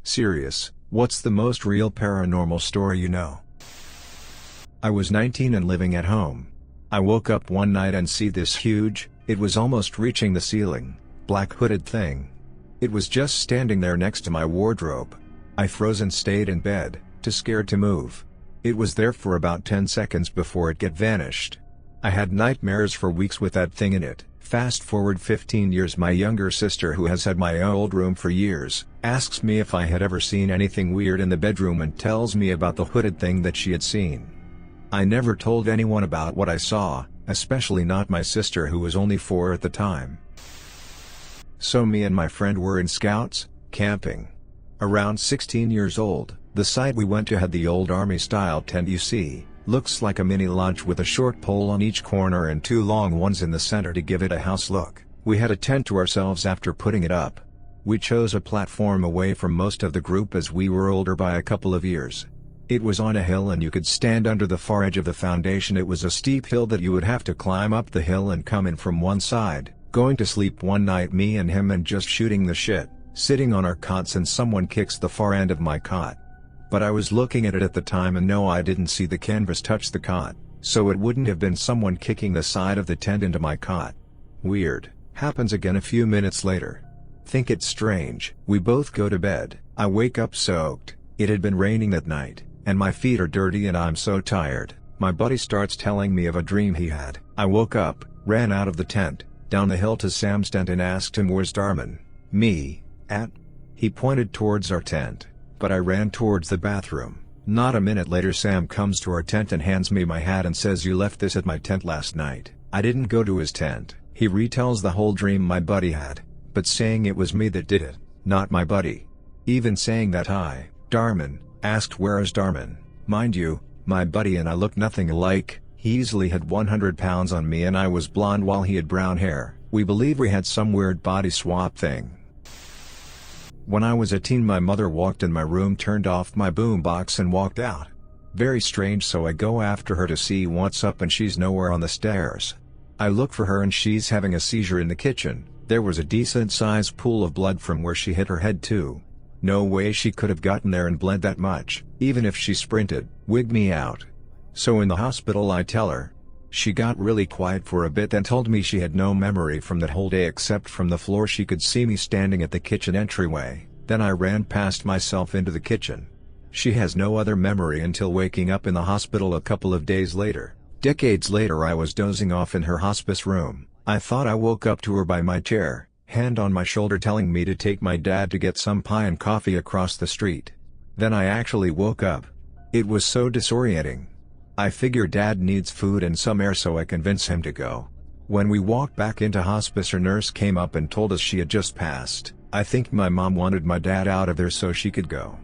Serious, what's the most real paranormal story you know? I was 19 and living at home. I woke up one night and see this huge, it was almost reaching the ceiling, black hooded thing. It was just standing there next to my wardrobe. I froze and stayed in bed, too scared to move. It was there for about 10 seconds before it vanished. I had nightmares for weeks with that thing in it. Fast forward 15 years, my younger sister, who has had my old room for years, asks me if I had ever seen anything weird in the bedroom and tells me about the hooded thing that she had seen. I never told anyone about what I saw, especially not my sister, who was only 4 at the time. So me and my friend were in Scouts, camping. Around 16 years old, the site we went to had the old army-style tent you see. Looks like a mini lodge with a short pole on each corner and 2 long ones in the center to give it a house look. We had a tent to ourselves after putting it up. We chose a platform away from most of the group as we were older by a couple of years. It was on a hill and you could stand under the far edge of the foundation. It was a steep hill that you would have to climb up the hill and come in from one side. Going to sleep one night, me and him, and just shooting the shit, sitting on our cots, and someone kicks the far end of my cot. But I was looking at it at the time, and no, I didn't see the canvas touch the cot, so it wouldn't have been someone kicking the side of the tent into my cot. Weird. Happens again a few minutes later. Think it's strange. We both go to bed. I wake up soaked. It had been raining that night, and my feet are dirty and I'm so tired. My buddy starts telling me of a dream he had. I woke up, ran out of the tent, down the hill to Sam's tent, and asked him, "Where's Darman?" "Me, at?" He pointed towards our tent. But I ran towards the bathroom. Not a minute later, Sam comes to our tent and hands me my hat and says, "You left this at my tent last night." I didn't go to his tent. He retells the whole dream my buddy had, but saying it was me that did it, not my buddy. Even saying that I, Darman, asked, "Where is Darman?" Mind you, my buddy and I looked nothing alike. He easily had 100 pounds on me and I was blonde while he had brown hair. We believe we had some weird body swap thing. When I was a teen, my mother walked in my room, turned off my boombox and walked out. Very strange, so I go after her to see what's up, and she's nowhere on the stairs. I look for her and she's having a seizure in the kitchen. There was a decent-sized pool of blood from where she hit her head too. No way she could have gotten there and bled that much, even if she sprinted. Wigged me out. So in the hospital I tell her. She got really quiet for a bit, then told me she had no memory from that whole day except from the floor she could see me standing at the kitchen entryway. Then I ran past myself into the kitchen. She has no other memory until waking up in the hospital a couple of days later. Decades later, I was dozing off in her hospice room. I thought I woke up to her by my chair, hand on my shoulder, telling me to take my dad to get some pie and coffee across the street. Then I actually woke up. It was so disorienting. I figure Dad needs food and some air, so I convince him to go. When we walked back into hospice, her nurse came up and told us she had just passed. I think my mom wanted my dad out of there so she could go.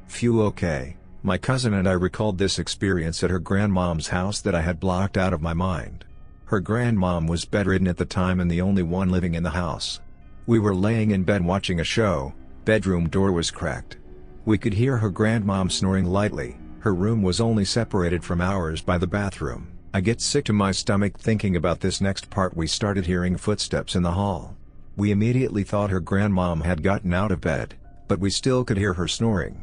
Phew. Okay, my cousin and I recalled this experience at her grandmom's house that I had blocked out of my mind. Her grandmom was bedridden at the time and the only one living in the house. We were laying in bed watching a show. Bedroom door was cracked. We could hear her grandmom snoring lightly. Her room was only separated from ours by the bathroom. I get sick to my stomach thinking about this next part. We started hearing footsteps in the hall. We immediately thought her grandmom had gotten out of bed, but we still could hear her snoring.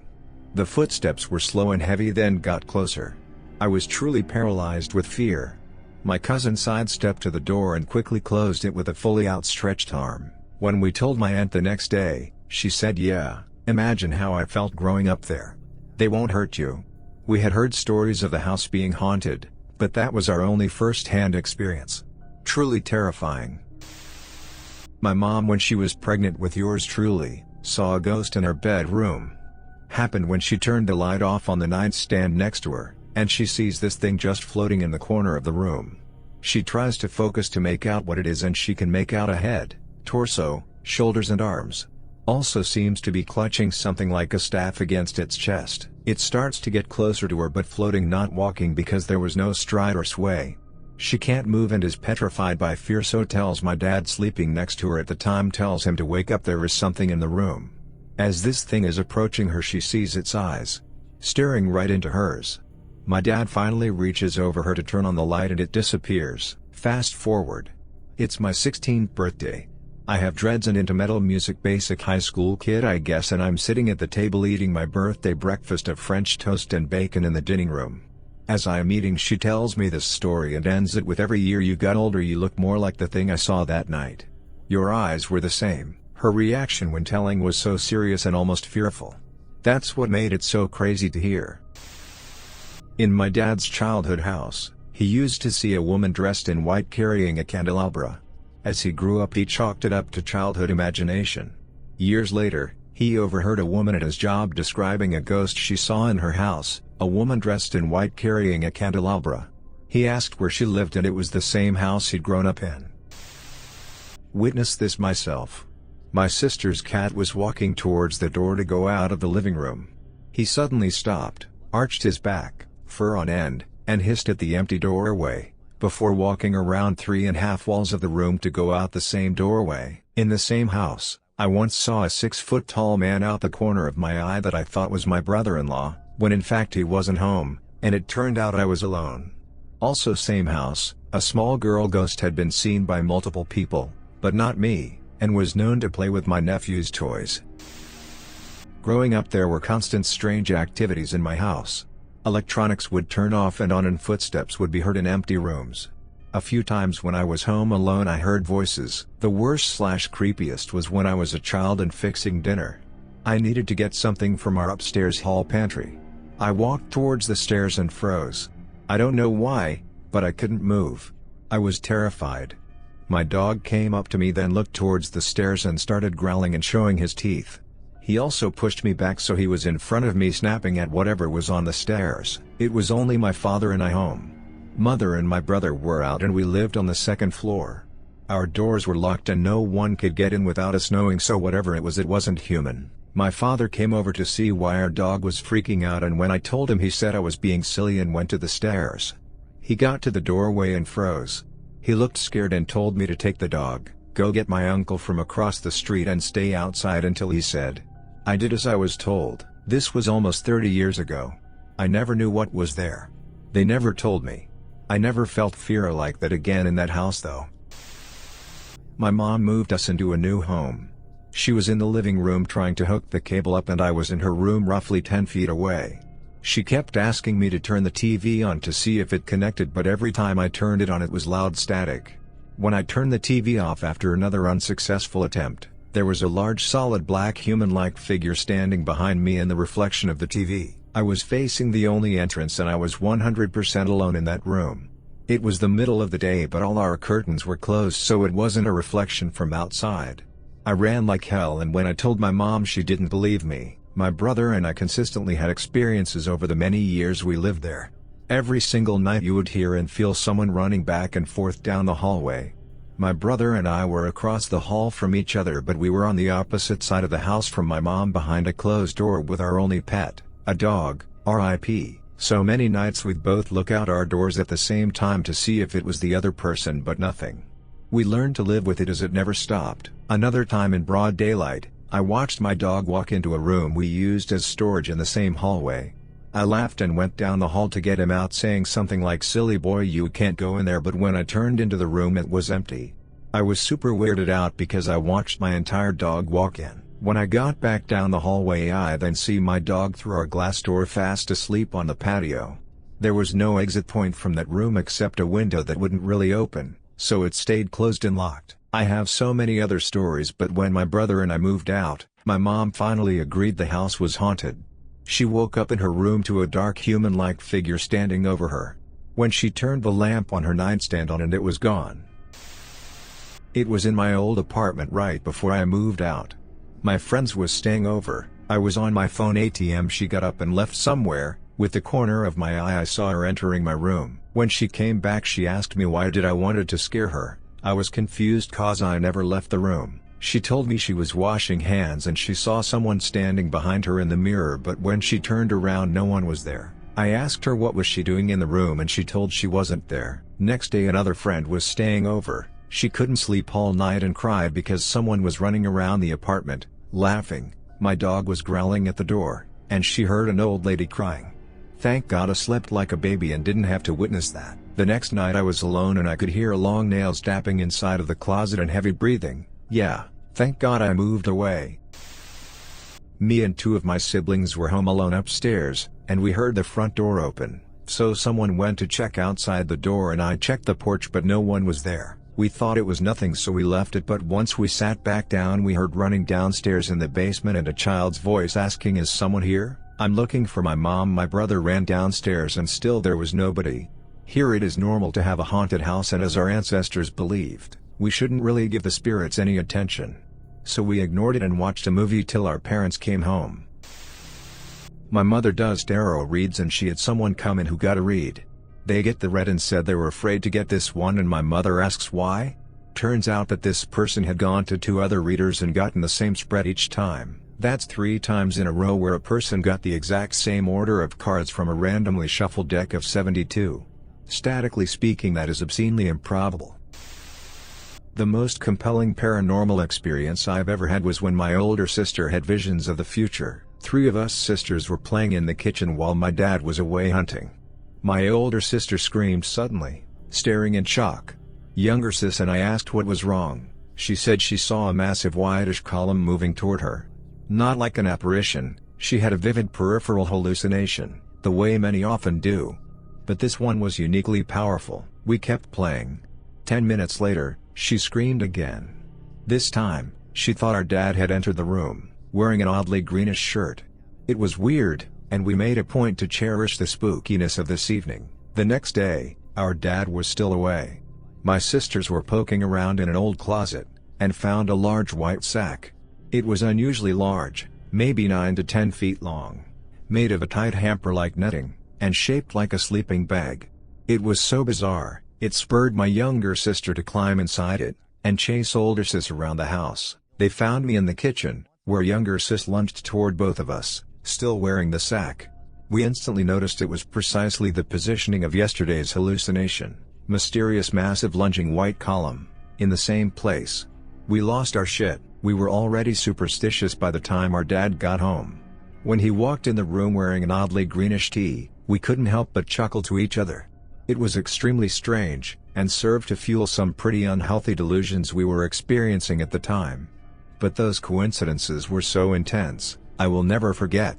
The footsteps were slow and heavy, then got closer. I was truly paralyzed with fear. My cousin sidestepped to the door and quickly closed it with a fully outstretched arm. When we told my aunt the next day, she said, "Yeah, imagine how I felt growing up there. They won't hurt you." We had heard stories of the house being haunted, but that was our only first-hand experience. Truly terrifying. My mom, when she was pregnant with yours truly, saw a ghost in her bedroom. Happened when she turned the light off on the nightstand next to her, and she sees this thing just floating in the corner of the room. She tries to focus to make out what it is, and she can make out a head, torso, shoulders and arms. Also seems to be clutching something like a staff against its chest. It starts to get closer to her, but floating, not walking because there was no stride or sway. She can't move and is petrified by fear, so tells my dad, sleeping next to her at the time, tells him to wake up, there is something in the room. As this thing is approaching her, she sees its eyes staring right into hers. My dad finally reaches over her to turn on the light and it disappears. Fast forward. It's my 16th birthday. I have dreads and into metal music, basic high school kid I guess, and I'm sitting at the table eating my birthday breakfast of French toast and bacon in the dining room. As I am eating, she tells me this story and ends it with, every year you got older you look more like the thing I saw that night. Your eyes were the same. Her reaction when telling was so serious and almost fearful. That's what made it so crazy to hear. In my dad's childhood house, he used to see a woman dressed in white carrying a candelabra. As he grew up, he chalked it up to childhood imagination. Years later, he overheard a woman at his job describing a ghost she saw in her house, a woman dressed in white carrying a candelabra. He asked where she lived and it was the same house he'd grown up in. Witnessed this myself. My sister's cat was walking towards the door to go out of the living room. He suddenly stopped, arched his back, fur on end, and hissed at the empty doorway, before walking around 3.5 walls of the room to go out the same doorway. In the same house, I once saw a 6-foot-tall man out the corner of my eye that I thought was my brother-in-law, when in fact he wasn't home, and it turned out I was alone. Also same house, a small girl ghost had been seen by multiple people, but not me, and was known to play with my nephew's toys. Growing up, there were constant strange activities in my house. Electronics would turn off and on and footsteps would be heard in empty rooms. A few times when I was home alone I heard voices. The worst/creepiest was when I was a child and fixing dinner. I needed to get something from our upstairs hall pantry. I walked towards the stairs and froze. I don't know why, but I couldn't move. I was terrified. My dog came up to me, then looked towards the stairs and started growling and showing his teeth. He also pushed me back so he was in front of me, snapping at whatever was on the stairs. It was only my father and I home. Mother and my brother were out and we lived on the second floor. Our doors were locked and no one could get in without us knowing, so whatever it wasn't human. My father came over to see why our dog was freaking out, and when I told him, he said I was being silly and went to the stairs. He got to the doorway and froze. He looked scared and told me to take the dog, go get my uncle from across the street and stay outside until he said. I did as I was told. This was almost 30 years ago. I never knew what was there. They never told me. I never felt fear like that again in that house though. My mom moved us into a new home. She was in the living room trying to hook the cable up and I was in her room roughly 10 feet away. She kept asking me to turn the TV on to see if it connected, but every time I turned it on it was loud static. When I turned the TV off after another unsuccessful attempt, there was a large solid black human-like figure standing behind me in the reflection of the TV. I was facing the only entrance and I was 100% alone in that room. It was the middle of the day but all our curtains were closed so it wasn't a reflection from outside. I ran like hell, and when I told my mom she didn't believe me. My brother and I consistently had experiences over the many years we lived there. Every single night you would hear and feel someone running back and forth down the hallway. My brother and I were across the hall from each other, but we were on the opposite side of the house from my mom, behind a closed door with our only pet, a dog, R.I.P. So many nights we'd both look out our doors at the same time to see if it was the other person, but nothing. We learned to live with it as it never stopped. Another time in broad daylight, I watched my dog walk into a room we used as storage in the same hallway. I laughed and went down the hall to get him out, saying something like, "Silly boy, you can't go in there," but when I turned into the room it was empty. I was super weirded out because I watched my entire dog walk in. When I got back down the hallway I then see my dog through our glass door fast asleep on the patio. There was no exit point from that room except a window that wouldn't really open, so it stayed closed and locked. I have so many other stories, but when my brother and I moved out, my mom finally agreed the house was haunted. She woke up in her room to a dark human-like figure standing over her. When she turned the lamp on her nightstand on and it was gone. It was in my old apartment right before I moved out. My friends was staying over, I was on my phone ATM, she got up and left somewhere. With the corner of my eye I saw her entering my room. When she came back she asked me why did I wanted to scare her. I was confused cause I never left the room. She told me she was washing hands and she saw someone standing behind her in the mirror, but when she turned around no one was there. I asked her what was she doing in the room and she told she wasn't there. Next day another friend was staying over. She couldn't sleep all night and cried because someone was running around the apartment, laughing. My dog was growling at the door, and she heard an old lady crying. Thank God I slept like a baby and didn't have to witness that. The next night I was alone and I could hear long nails tapping inside of the closet and heavy breathing. Yeah, thank God I moved away. Me and two of my siblings were home alone upstairs, and we heard the front door open, so someone went to check outside the door and I checked the porch but no one was there. We thought it was nothing so we left it, but once we sat back down we heard running downstairs in the basement and a child's voice asking, "Is someone here? I'm looking for my mom." My brother ran downstairs and still there was nobody. Here it is normal to have a haunted house, and as our ancestors believed, we shouldn't really give the spirits any attention. So we ignored it and watched a movie till our parents came home. My mother does tarot reads and she had someone come in who got a read. They get the read and said they were afraid to get this one, and my mother asks why. Turns out that this person had gone to 2 other readers and gotten the same spread each time. That's 3 times in a row where a person got the exact same order of cards from a randomly shuffled deck of 72. Statically speaking, that is obscenely improbable. The most compelling paranormal experience I've ever had was when my older sister had visions of the future. 3 of us sisters were playing in the kitchen while my dad was away hunting. My older sister screamed suddenly, staring in shock. Younger sis and I asked what was wrong. She said she saw a massive whitish column moving toward her. Not like an apparition, she had a vivid peripheral hallucination, the way many often do. But this one was uniquely powerful. We kept playing. 10 minutes later, she screamed again. This time, she thought our dad had entered the room, wearing an oddly greenish shirt. It was weird, and we made a point to cherish the spookiness of this evening. The next day, our dad was still away. My sisters were poking around in an old closet, and found a large white sack. It was unusually large, maybe 9 to 10 feet long, made of a tight hamper-like netting, and shaped like a sleeping bag. It was so bizarre, it spurred my younger sister to climb inside it, and chase older sis around the house. They found me in the kitchen, where younger sis lunged toward both of us, still wearing the sack. We instantly noticed it was precisely the positioning of yesterday's hallucination, mysterious massive lunging white column, in the same place. We lost our shit. We were already superstitious by the time our dad got home. When he walked in the room wearing an oddly greenish tee, we couldn't help but chuckle to each other. It was extremely strange, and served to fuel some pretty unhealthy delusions we were experiencing at the time. But those coincidences were so intense, I will never forget.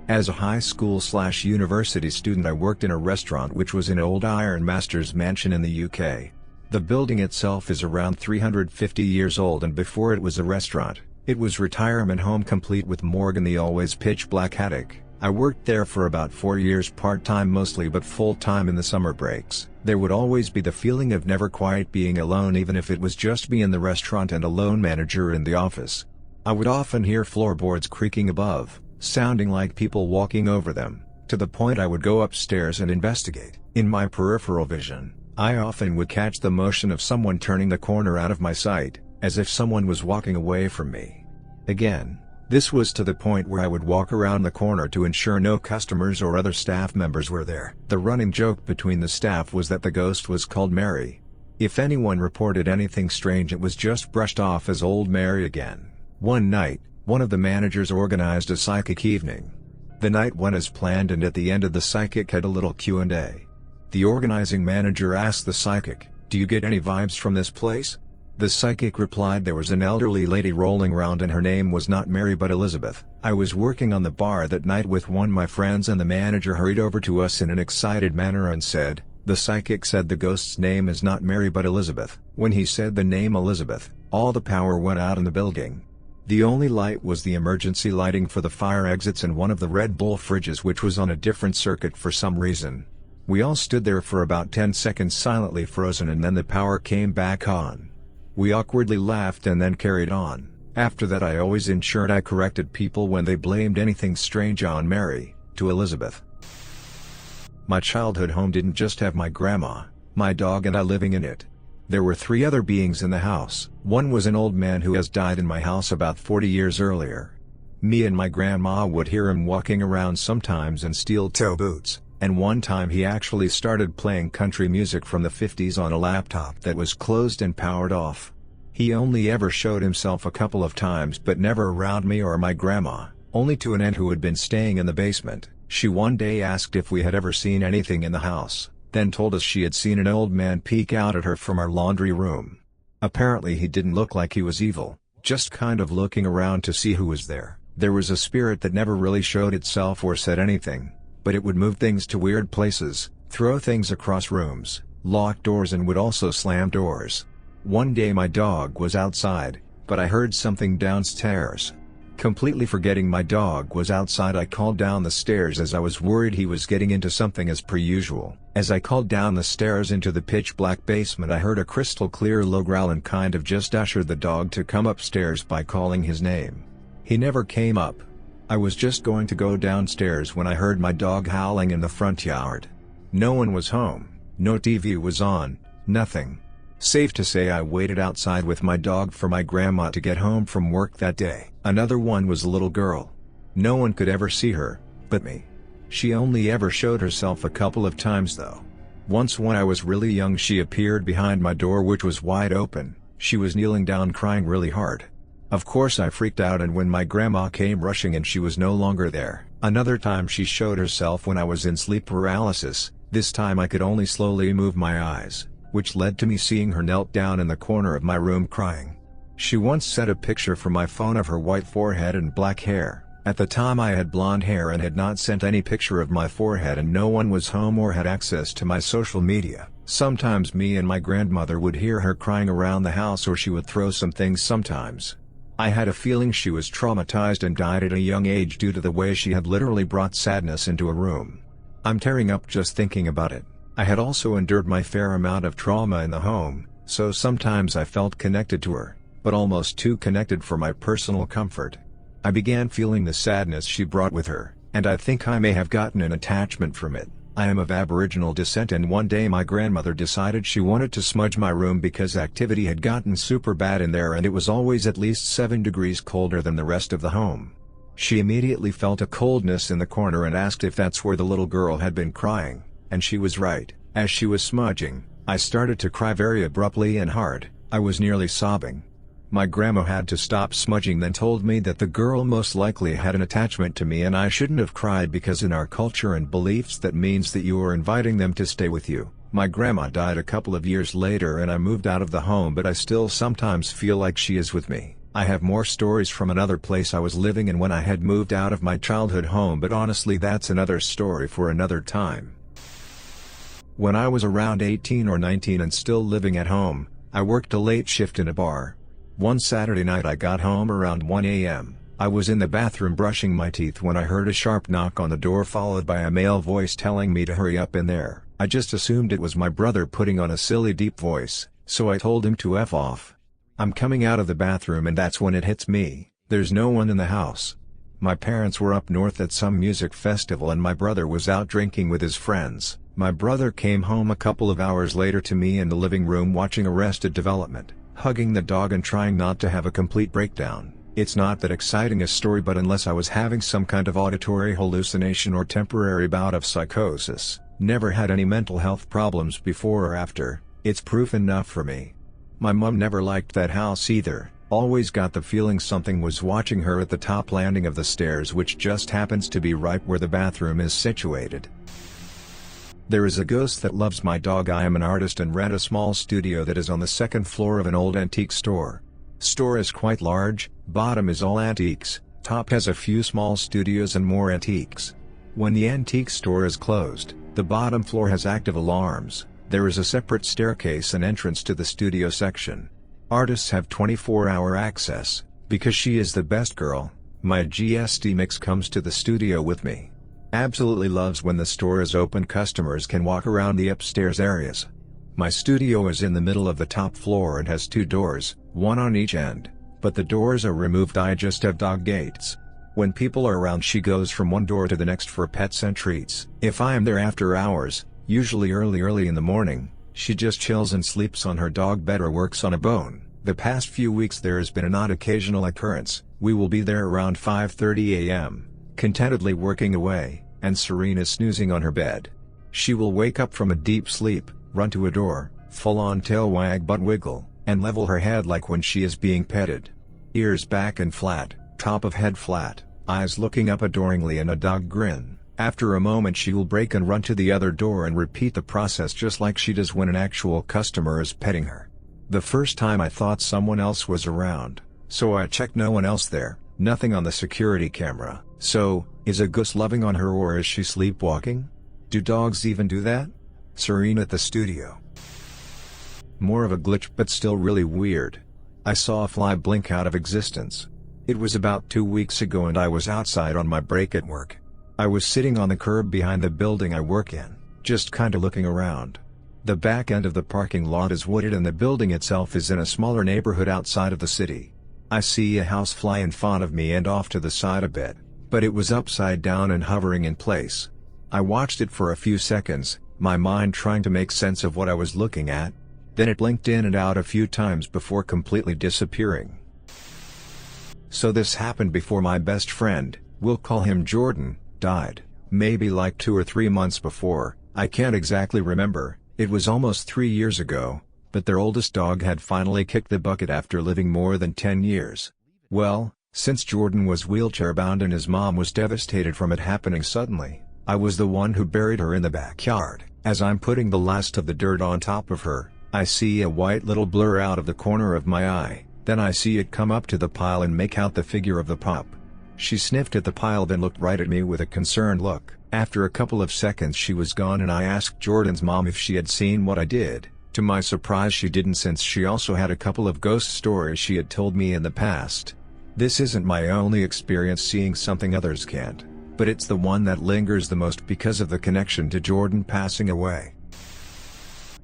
As a high school/university student, I worked in a restaurant which was an old ironmaster's mansion in the UK. The building itself is around 350 years old, and before it was a restaurant, it was retirement home complete with morgue and the always pitch black attic. I worked there for about 4 years, part-time mostly but full-time in the summer breaks. There would always be the feeling of never quite being alone, even if it was just me in the restaurant and a lone manager in the office. I would often hear floorboards creaking above, sounding like people walking over them, to the point I would go upstairs and investigate. In my peripheral vision, I often would catch the motion of someone turning the corner out of my sight, as if someone was walking away from me. Again, this was to the point where I would walk around the corner to ensure no customers or other staff members were there. The running joke between the staff was that the ghost was called Mary. If anyone reported anything strange, it was just brushed off as Old Mary again. One night, one of the managers organized a psychic evening. The night went as planned, and at the end of the psychic had a little Q&A. The organizing manager asked the psychic, "Do you get any vibes from this place?" The psychic replied there was an elderly lady rolling around and her name was not Mary but Elizabeth. I was working on the bar that night with one of my friends, and the manager hurried over to us in an excited manner and said, "The psychic said the ghost's name is not Mary but Elizabeth." When he said the name Elizabeth, all the power went out in the building. The only light was the emergency lighting for the fire exits and one of the Red Bull fridges, which was on a different circuit for some reason. We all stood there for about 10 seconds silently frozen, and then the power came back on. We awkwardly laughed and then carried on. After that, I always ensured I corrected people when they blamed anything strange on Mary, to Elizabeth. My childhood home didn't just have my grandma, my dog and I living in it. There were 3 other beings in the house. One was an old man who has died in my house about 40 years earlier. Me and my grandma would hear him walking around sometimes in steel-toe boots, and one time he actually started playing country music from the 50s on a laptop that was closed and powered off. He only ever showed himself a couple of times, but never around me or my grandma, only to an aunt who had been staying in the basement. She one day asked if we had ever seen anything in the house, then told us she had seen an old man peek out at her from our laundry room. Apparently he didn't look like he was evil, just kind of looking around to see who was there. There was a spirit that never really showed itself or said anything, but it would move things to weird places, throw things across rooms, lock doors, and would also slam doors. One day my dog was outside, but I heard something downstairs. Completely forgetting my dog was outside, I called down the stairs as I was worried he was getting into something as per usual. As I called down the stairs into the pitch black basement, I heard a crystal clear low growl and kind of just ushered the dog to come upstairs by calling his name. He never came up. I was just going to go downstairs when I heard my dog howling in the front yard. No one was home, no TV was on, nothing. Safe to say I waited outside with my dog for my grandma to get home from work that day. Another one was a little girl. No one could ever see her, but me. She only ever showed herself a couple of times though. Once when I was really young she appeared behind my door, which was wide open. She was kneeling down crying really hard. Of course I freaked out, and when my grandma came rushing and she was no longer there. Another time she showed herself when I was in sleep paralysis. This time I could only slowly move my eyes, which led to me seeing her knelt down in the corner of my room crying. She once sent a picture from my phone of her white forehead and black hair. At the time I had blonde hair and had not sent any picture of my forehead, and no one was home or had access to my social media. Sometimes me and my grandmother would hear her crying around the house, or she would throw some things sometimes. I had a feeling she was traumatized and died at a young age due to the way she had literally brought sadness into a room. I'm tearing up just thinking about it. I had also endured my fair amount of trauma in the home, so sometimes I felt connected to her, but almost too connected for my personal comfort. I began feeling the sadness she brought with her, and I think I may have gotten an attachment from it. I am of Aboriginal descent, and one day my grandmother decided she wanted to smudge my room because activity had gotten super bad in there and it was always at least 7 degrees colder than the rest of the home. She immediately felt a coldness in the corner and asked if that's where the little girl had been crying, and she was right. As she was smudging, I started to cry very abruptly and hard. I was nearly sobbing. My grandma had to stop smudging, then told me that the girl most likely had an attachment to me and I shouldn't have cried because in our culture and beliefs that means that you are inviting them to stay with you. My grandma died a couple of years later and I moved out of the home, but I still sometimes feel like she is with me. I have more stories from another place I was living in when I had moved out of my childhood home, but honestly that's another story for another time. When I was around 18 or 19 and still living at home, I worked a late shift in a bar. One Saturday night I got home around 1 a.m. I was in the bathroom brushing my teeth when I heard a sharp knock on the door, followed by a male voice telling me to hurry up in there. I just assumed it was my brother putting on a silly deep voice, so I told him to F off. I'm coming out of the bathroom and that's when it hits me. There's no one in the house. My parents were up north at some music festival and my brother was out drinking with his friends. My brother came home a couple of hours later to me in the living room watching Arrested Development, hugging the dog and trying not to have a complete breakdown. It's not that exciting a story, but unless I was having some kind of auditory hallucination or temporary bout of psychosis, never had any mental health problems before or after, it's proof enough for me. My mom never liked that house either, always got the feeling something was watching her at the top landing of the stairs, which just happens to be right where the bathroom is situated. There is a ghost that loves my dog. I am an artist and rent a small studio that is on the second floor of an old antique store. Store is quite large, bottom is all antiques, top has a few small studios and more antiques. When the antique store is closed, the bottom floor has active alarms. There is a separate staircase and entrance to the studio section. Artists have 24-hour access. Because she is the best girl, my GSD mix comes to the studio with me. Absolutely loves when the store is open. Customers can walk around the upstairs areas. My studio is in the middle of the top floor and has 2 doors, one on each end, but the doors are removed. I just have dog gates. When people are around she goes from one door to the next for pets and treats. If I am there after hours, usually early in the morning, she just chills and sleeps on her dog bed or works on a bone. The past few weeks there has been an odd occasional occurrence. We will be there around 5:30 a.m., contentedly working away, and Serene is snoozing on her bed. She will wake up from a deep sleep, run to a door, full-on tail wag, butt wiggle, and level her head like when she is being petted. Ears back and flat, top of head flat, eyes looking up adoringly and a dog grin. After a moment she will break and run to the other door and repeat the process just like she does when an actual customer is petting her. The first time I thought someone else was around, so I checked no one else there, nothing on the security camera. So, is a ghost loving on her or is she sleepwalking? Do dogs even do that? Serene at the studio. More of a glitch but still really weird. I saw a fly blink out of existence. It was about 2 weeks ago and I was outside on my break at work. I was sitting on the curb behind the building I work in, just kinda looking around. The back end of the parking lot is wooded and the building itself is in a smaller neighborhood outside of the city. I see a house fly in front of me and off to the side a bit, but it was upside down and hovering in place. I watched it for a few seconds, my mind trying to make sense of what I was looking at. Then it blinked in and out a few times before completely disappearing. So this happened before my best friend, we'll call him Jordan, died. Maybe like 2 or 3 months before, I can't exactly remember. It was almost 3 years ago, but their oldest dog had finally kicked the bucket after living more than 10 years. Well, since Jordan was wheelchair-bound and his mom was devastated from it happening suddenly, I was the one who buried her in the backyard. As I'm putting the last of the dirt on top of her, I see a white little blur out of the corner of my eye, then I see it come up to the pile and make out the figure of the pup. She sniffed at the pile then looked right at me with a concerned look. After a couple of seconds she was gone and I asked Jordan's mom if she had seen what I did. To my surprise she didn't, since she also had a couple of ghost stories she had told me in the past. This isn't my only experience seeing something others can't, but it's the one that lingers the most because of the connection to Jordan passing away.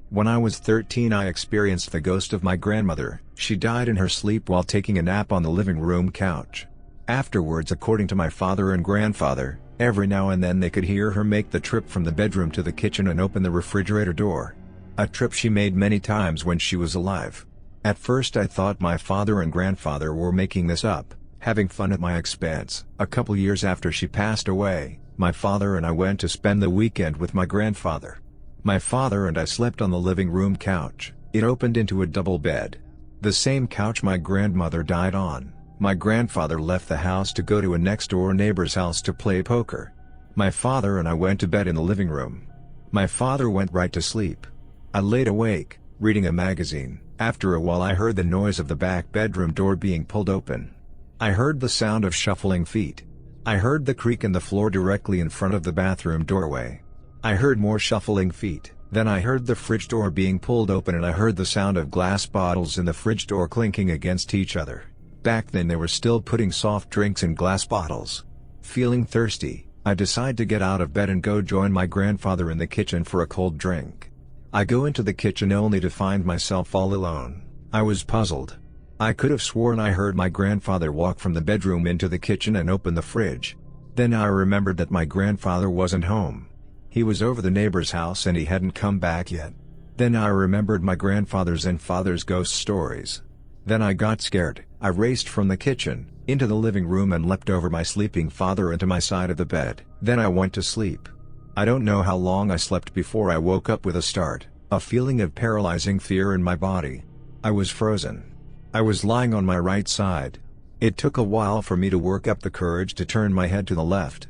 When I was 13 I experienced the ghost of my grandmother. She died in her sleep while taking a nap on the living room couch. Afterwards, according to my father and grandfather, every now and then they could hear her make the trip from the bedroom to the kitchen and open the refrigerator door. A trip she made many times when she was alive. At first I thought my father and grandfather were making this up, having fun at my expense. A couple years after she passed away, my father and I went to spend the weekend with my grandfather. My father and I slept on the living room couch. It opened into a double bed. The same couch my grandmother died on. My grandfather left the house to go to a next-door neighbor's house to play poker. My father and I went to bed in the living room. My father went right to sleep. I laid awake, reading a magazine. After a while I heard the noise of the back bedroom door being pulled open. I heard the sound of shuffling feet. I heard the creak in the floor directly in front of the bathroom doorway. I heard more shuffling feet. Then I heard the fridge door being pulled open and I heard the sound of glass bottles in the fridge door clinking against each other. Back then they were still putting soft drinks in glass bottles. Feeling thirsty, I decide to get out of bed and go join my grandfather in the kitchen for a cold drink. I go into the kitchen only to find myself all alone. I was puzzled. I could have sworn I heard my grandfather walk from the bedroom into the kitchen and open the fridge. Then I remembered that my grandfather wasn't home. He was over the neighbor's house and he hadn't come back yet. Then I remembered my grandfather's and father's ghost stories. Then I got scared. I raced from the kitchen, into the living room and leapt over my sleeping father into my side of the bed. Then I went to sleep. I don't know how long I slept before I woke up with a start, a feeling of paralyzing fear in my body. I was frozen. I was lying on my right side. It took a while for me to work up the courage to turn my head to the left.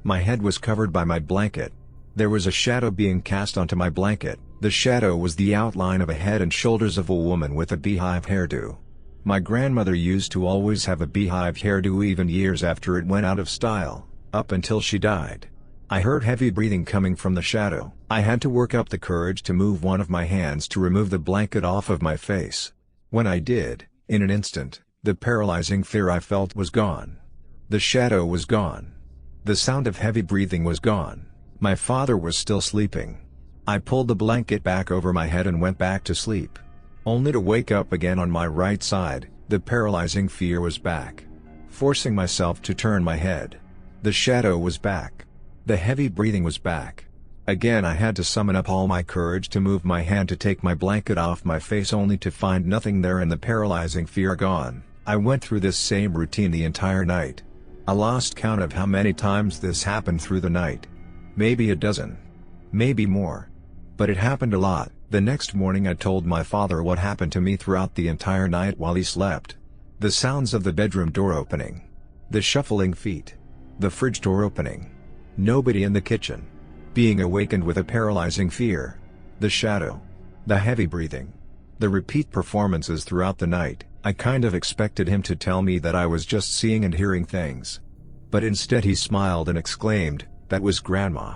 My head was covered by my blanket. There was a shadow being cast onto my blanket. The shadow was the outline of a head and shoulders of a woman with a beehive hairdo. My grandmother used to always have a beehive hairdo even years after it went out of style, up until she died. I heard heavy breathing coming from the shadow. I had to work up the courage to move one of my hands to remove the blanket off of my face. When I did, in an instant, the paralyzing fear I felt was gone. The shadow was gone. The sound of heavy breathing was gone. My father was still sleeping. I pulled the blanket back over my head and went back to sleep. Only to wake up again on my right side. The paralyzing fear was back. Forcing myself to turn my head. The shadow was back. The heavy breathing was back. Again I had to summon up all my courage to move my hand to take my blanket off my face, only to find nothing there and the paralyzing fear gone. I went through this same routine the entire night. I lost count of how many times this happened through the night. Maybe a dozen. Maybe more. But it happened a lot. The next morning I told my father what happened to me throughout the entire night while he slept. The sounds of the bedroom door opening. The shuffling feet. The fridge door opening. Nobody in the kitchen. Being awakened with a paralyzing fear. The shadow. The heavy breathing. The repeat performances throughout the night, I kind of expected him to tell me that I was just seeing and hearing things. But instead he smiled and exclaimed, "That was Grandma."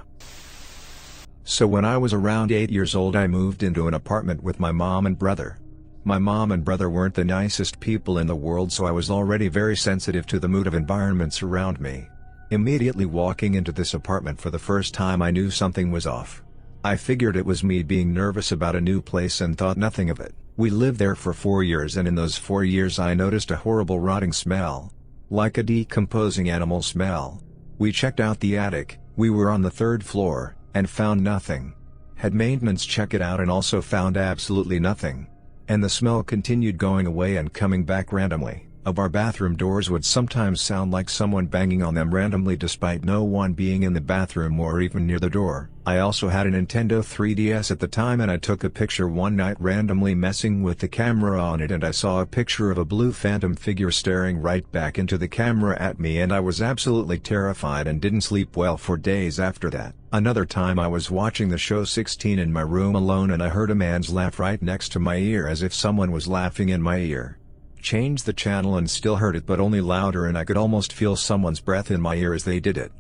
So when I was around 8 years old I moved into an apartment with my mom and brother. My mom and brother weren't the nicest people in the world, so I was already very sensitive to the mood of environments around me. Immediately walking into this apartment for the first time I knew something was off. I figured it was me being nervous about a new place and thought nothing of it. We lived there for 4 years, and in those 4 years I noticed a horrible rotting smell. Like a decomposing animal smell. We checked out the attic, we were on the 3rd floor, and found nothing. Had maintenance check it out and also found absolutely nothing. And the smell continued going away and coming back randomly. Of our bathroom doors would sometimes sound like someone banging on them randomly despite no one being in the bathroom or even near the door. I also had a Nintendo 3DS at the time, and I took a picture one night randomly messing with the camera on it, and I saw a picture of a blue phantom figure staring right back into the camera at me, and I was absolutely terrified and didn't sleep well for days after that. Another time I was watching the show 16 in my room alone and I heard a man's laugh right next to my ear as if someone was laughing in my ear. Changed the channel and still heard it, but only louder, and I could almost feel someone's breath in my ear as they did it.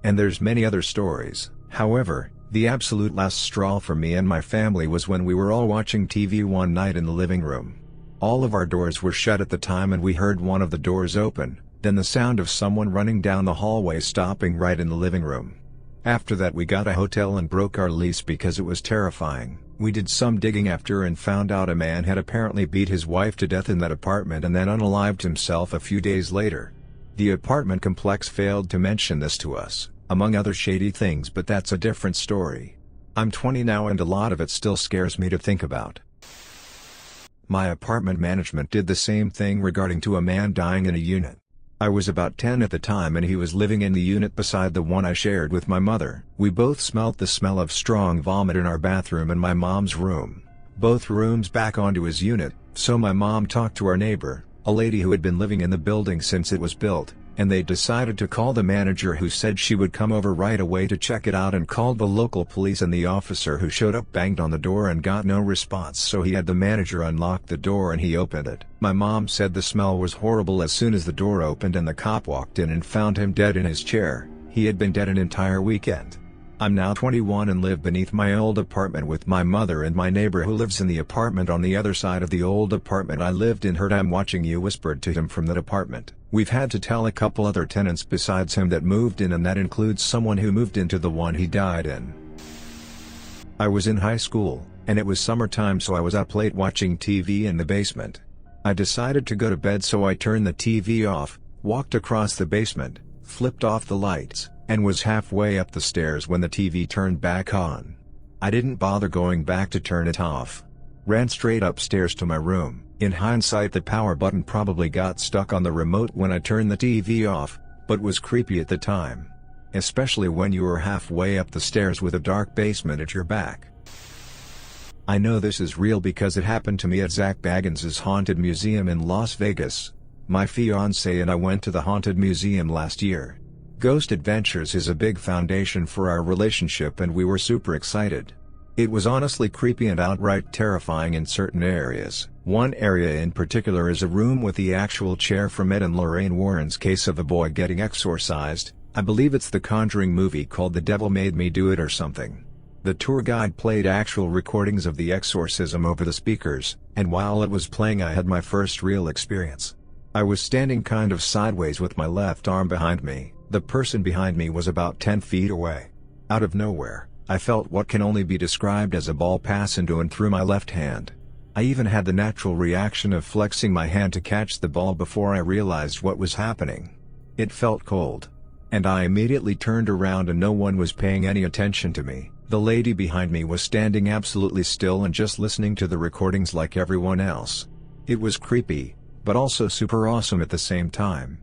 And there's many other stories. However, the absolute last straw for me and my family was when we were all watching TV one night in the living room. All of our doors were shut at the time and we heard one of the doors open, then the sound of someone running down the hallway stopping right in the living room. After that we got a hotel and broke our lease because it was terrifying. We did some digging after and found out a man had apparently beat his wife to death in that apartment and then unalived himself a few days later. The apartment complex failed to mention this to us, among other shady things, but that's a different story. I'm 20 now and a lot of it still scares me to think about. My apartment management did the same thing regarding to a man dying in a unit. I was about 10 at the time and he was living in the unit beside the one I shared with my mother. We both smelt the smell of strong vomit in our bathroom and my mom's room. Both rooms back onto his unit, so my mom talked to our neighbor, a lady who had been living in the building since it was built, and they decided to call the manager, who said she would come over right away to check it out, and called the local police, and the officer who showed up banged on the door and got no response, so he had the manager unlock the door and he opened it. My mom said the smell was horrible as soon as the door opened and the cop walked in and found him dead in his chair. He had been dead an entire weekend. I'm now 21 and live beneath my old apartment with my mother and my neighbor who lives in the apartment on the other side of the old apartment I lived in heard "I'm watching you," whispered to him from that apartment. We've had to tell a couple other tenants besides him that moved in, and that includes someone who moved into the one he died in. I was in high school, and it was summertime, so I was up late watching TV in the basement. I decided to go to bed, so I turned the TV off, walked across the basement, flipped off the lights, and was halfway up the stairs when the TV turned back on. I didn't bother going back to turn it off. Ran straight upstairs to my room. In hindsight, the power button probably got stuck on the remote when I turned the TV off, but was creepy at the time. Especially when you were halfway up the stairs with a dark basement at your back. I know this is real because it happened to me at Zach Bagans' Haunted Museum in Las Vegas. My fiancé and I went to the Haunted Museum last year. Ghost Adventures is a big foundation for our relationship and we were super excited. It was honestly creepy and outright terrifying in certain areas. One area in particular is a room with the actual chair from Ed and Lorraine Warren's case of a boy getting exorcised. I believe it's the Conjuring movie called The Devil Made Me Do It or something. The tour guide played actual recordings of the exorcism over the speakers, and while it was playing I had my first real experience. I was standing kind of sideways with my left arm behind me. The person behind me was about 10 feet away. Out of nowhere, I felt what can only be described as a ball pass into and through my left hand. I even had the natural reaction of flexing my hand to catch the ball before I realized what was happening. It felt cold. And I immediately turned around and no one was paying any attention to me. The lady behind me was standing absolutely still and just listening to the recordings like everyone else. It was creepy, but also super awesome at the same time.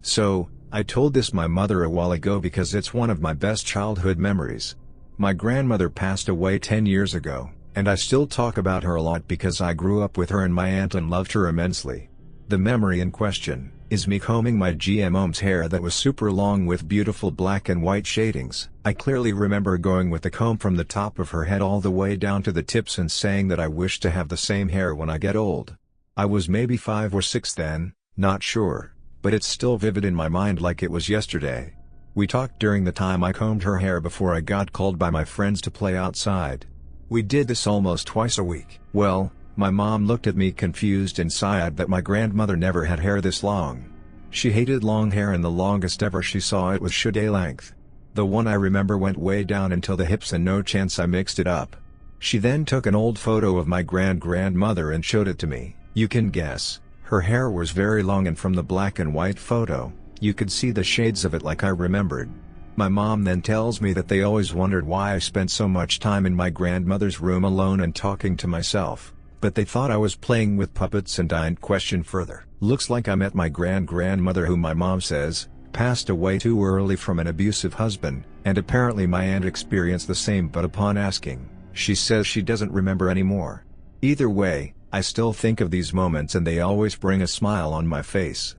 So, I told this my mother a while ago because it's one of my best childhood memories. My grandmother passed away 10 years ago, and I still talk about her a lot because I grew up with her and my aunt and loved her immensely. The memory in question, is me combing my mom's hair that was super long with beautiful black and white shadings. I clearly remember going with the comb from the top of her head all the way down to the tips and saying that I wish to have the same hair when I get old. I was maybe 5 or 6 then, not sure, but it's still vivid in my mind like it was yesterday. We talked during the time I combed her hair before I got called by my friends to play outside. We did this almost twice a week. Well, my mom looked at me confused and sighed that my grandmother never had hair this long. She hated long hair and the longest ever she saw it was shouldé length. The one I remember went way down until the hips and no chance I mixed it up. She then took an old photo of my grandmother and showed it to me. You can guess, her hair was very long and from the black and white photo, you could see the shades of it like I remembered. My mom then tells me that they always wondered why I spent so much time in my grandmother's room alone and talking to myself. But they thought I was playing with puppets and didn't question further. Looks like I met my grandmother, who my mom says passed away too early from an abusive husband, and apparently my aunt experienced the same, but upon asking, she says she doesn't remember anymore. Either way, I still think of these moments and they always bring a smile on my face.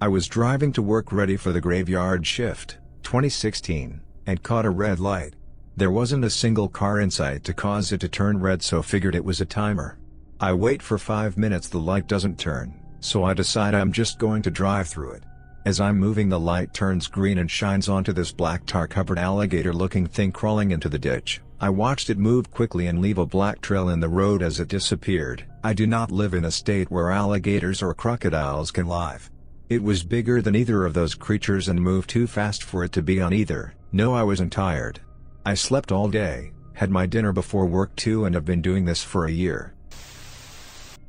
I was driving to work ready for the graveyard shift, 2016, and caught a red light. There wasn't a single car in sight to cause it to turn red, so figured it was a timer. I wait for 5 minutes, the light doesn't turn, so I decide I'm just going to drive through it. As I'm moving, the light turns green and shines onto this black tar-covered alligator-looking thing crawling into the ditch. I watched it move quickly and leave a black trail in the road as it disappeared. I do not live in a state where alligators or crocodiles can live. It was bigger than either of those creatures and moved too fast for it to be on either. No, I wasn't tired. I slept all day, had my dinner before work too, and have been doing this for a year.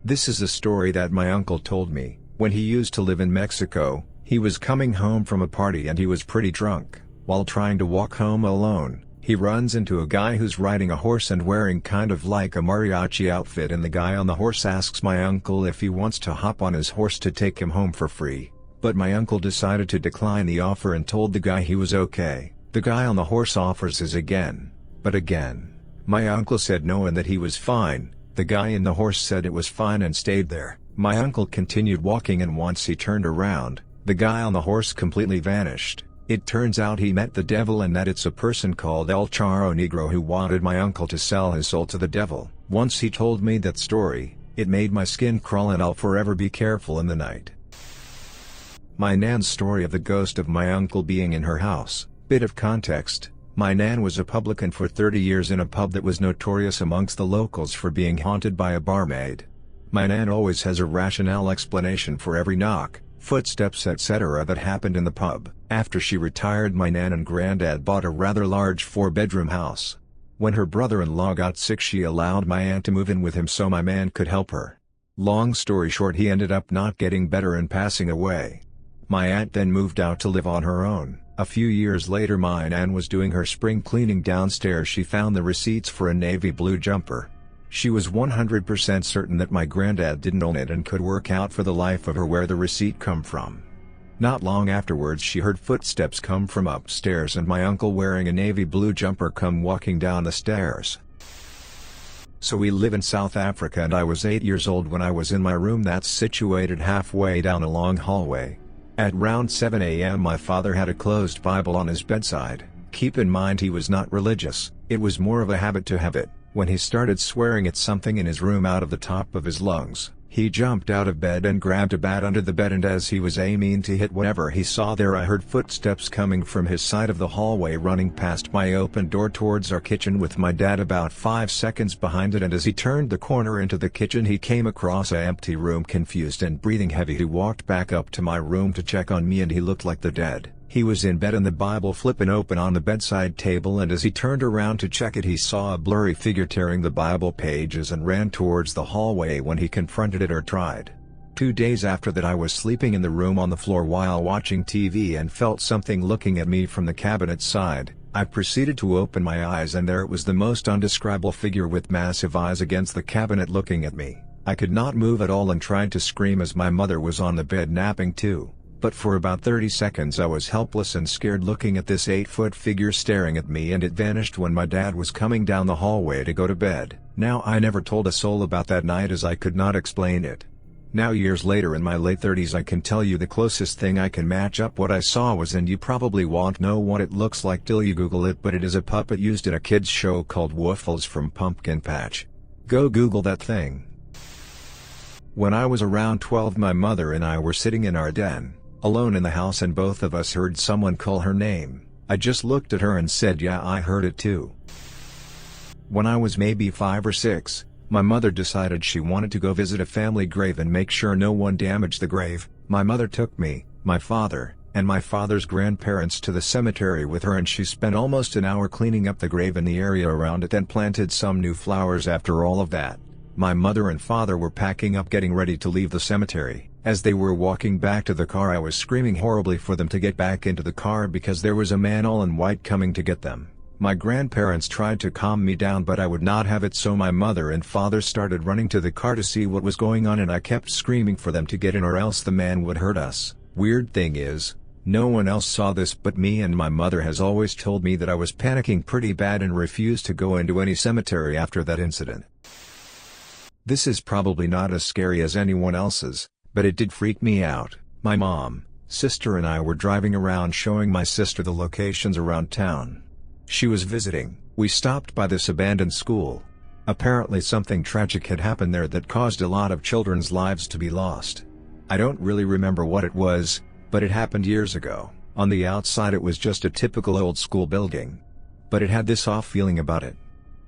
This is a story that my uncle told me. When he used to live in Mexico, he was coming home from a party and he was pretty drunk. While trying to walk home alone, he runs into a guy who's riding a horse and wearing kind of like a mariachi outfit, and the guy on the horse asks my uncle if he wants to hop on his horse to take him home for free. But my uncle decided to decline the offer and told the guy he was okay. The guy on the horse offers his again, but again. My uncle said no and that he was fine. The guy in the horse said it was fine and stayed there. My uncle continued walking, and once he turned around, the guy on the horse completely vanished. It turns out he met the devil and that it's a person called El Charro Negro who wanted my uncle to sell his soul to the devil. Once he told me that story, it made my skin crawl, and I'll forever be careful in the night. My nan's story of the ghost of my uncle being in her house. Bit of context, my nan was a publican for 30 years in a pub that was notorious amongst the locals for being haunted by a barmaid. My nan always has a rational explanation for every knock, footsteps, etc. that happened in the pub. After she retired, my nan and granddad bought a rather large 4-bedroom house. When her brother-in-law got sick, she allowed my aunt to move in with him so my man could help her. Long story short, he ended up not getting better and passing away. My aunt then moved out to live on her own. A few years later, my nan was doing her spring cleaning downstairs. She found the receipts for a navy blue jumper. She was 100% certain that my granddad didn't own it and could work out for the life of her where the receipt come from. Not long afterwards, she heard footsteps come from upstairs and my uncle wearing a navy blue jumper come walking down the stairs. So we live in South Africa and I was 8 years old when I was in my room that's situated halfway down a long hallway. At around 7 a.m. my father had a closed Bible on his bedside. Keep in mind he was not religious, it was more of a habit to have it. When he started swearing at something in his room out of the top of his lungs, he jumped out of bed and grabbed a bat under the bed, and as he was aiming to hit whatever he saw there, I heard footsteps coming from his side of the hallway running past my open door towards our kitchen with my dad about 5 seconds behind it, and as he turned the corner into the kitchen he came across an empty room. Confused and breathing heavy, he walked back up to my room to check on me and he looked like the dead. He was in bed and the Bible flipping open on the bedside table, and as he turned around to check it he saw a blurry figure tearing the Bible pages and ran towards the hallway when he confronted it or tried. 2 days after that I was sleeping in the room on the floor while watching TV and felt something looking at me from the cabinet side. I proceeded to open my eyes and there it was, the most undescribable figure with massive eyes against the cabinet looking at me. I could not move at all and tried to scream as my mother was on the bed napping too. But for about 30 seconds I was helpless and scared looking at this 8-foot figure staring at me, and it vanished when my dad was coming down the hallway to go to bed. Now I never told a soul about that night as I could not explain it. Now years later in my late 30s I can tell you the closest thing I can match up what I saw was, and you probably won't know what it looks like till you Google it, but it is a puppet used in a kids show called Woofles from Pumpkin Patch. Go Google that thing. When I was around 12, my mother and I were sitting in our den, alone in the house, and both of us heard someone call her name. I just looked at her and said, "Yeah, I heard it too." When I was maybe 5 or 6, my mother decided she wanted to go visit a family grave and make sure no one damaged the grave. My mother took me, my father, and my father's grandparents to the cemetery with her, and she spent almost an hour cleaning up the grave and the area around it, then planted some new flowers. After all of that, my mother and father were packing up, getting ready to leave the cemetery. As they were walking back to the car, I was screaming horribly for them to get back into the car because there was a man all in white coming to get them. My grandparents tried to calm me down, but I would not have it, so my mother and father started running to the car to see what was going on, and I kept screaming for them to get in or else the man would hurt us. Weird thing is, no one else saw this but me, and my mother has always told me that I was panicking pretty bad and refused to go into any cemetery after that incident. This is probably not as scary as anyone else's, but it did freak me out. My mom, sister and I were driving around showing my sister the locations around town. She was visiting. We stopped by this abandoned school. Apparently something tragic had happened there that caused a lot of children's lives to be lost. I don't really remember what it was, but it happened years ago. On the outside it was just a typical old school building. But it had this off feeling about it.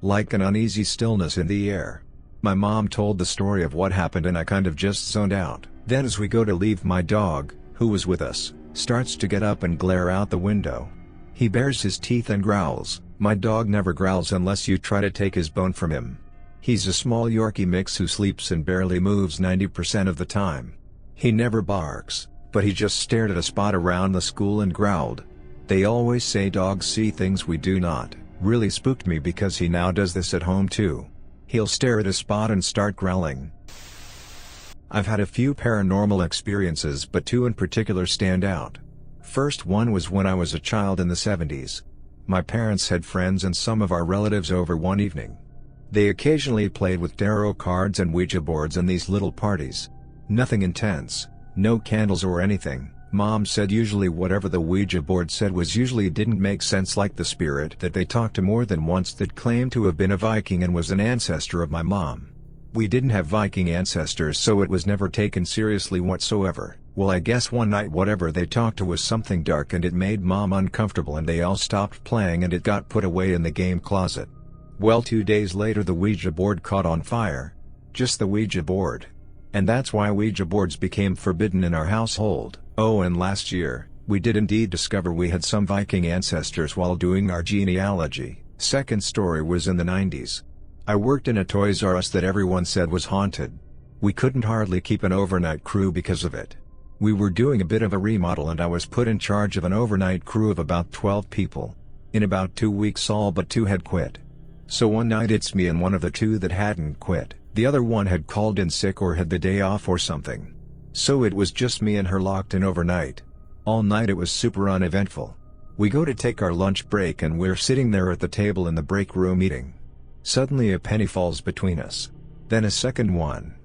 Like an uneasy stillness in the air. My mom told the story of what happened and I kind of just zoned out. Then as we go to leave, my dog, who was with us, starts to get up and glare out the window. He bares his teeth and growls. My dog never growls unless you try to take his bone from him. He's a small Yorkie mix who sleeps and barely moves 90% of the time. He never barks, but he just stared at a spot around the school and growled. They always say dogs see things we do not. Really spooked me because he now does this at home too. He'll stare at a spot and start growling. I've had a few paranormal experiences, but two in particular stand out. First one was when I was a child in the 70s. My parents had friends and some of our relatives over one evening. They occasionally played with tarot cards and Ouija boards in these little parties. Nothing intense, no candles or anything. Mom said usually whatever the Ouija board said was usually didn't make sense, like the spirit that they talked to more than once that claimed to have been a Viking and was an ancestor of my mom. We didn't have Viking ancestors, so it was never taken seriously whatsoever. Well, I guess one night whatever they talked to was something dark and it made Mom uncomfortable and they all stopped playing and it got put away in the game closet. Well, 2 days later the Ouija board caught on fire. Just the Ouija board. And that's why Ouija boards became forbidden in our household. Oh, and last year, we did indeed discover we had some Viking ancestors while doing our genealogy. Second story was in the 90s. I worked in a Toys R Us that everyone said was haunted. We couldn't hardly keep an overnight crew because of it. We were doing a bit of a remodel and I was put in charge of an overnight crew of about 12 people. In about 2 weeks all but 2 had quit. So one night it's me and one of the 2 that hadn't quit. The other one had called in sick or had the day off or something. So it was just me and her locked in overnight. All night it was super uneventful. We go to take our lunch break and we're sitting there at the table in the break room eating. Suddenly a penny falls between us. Then a second one.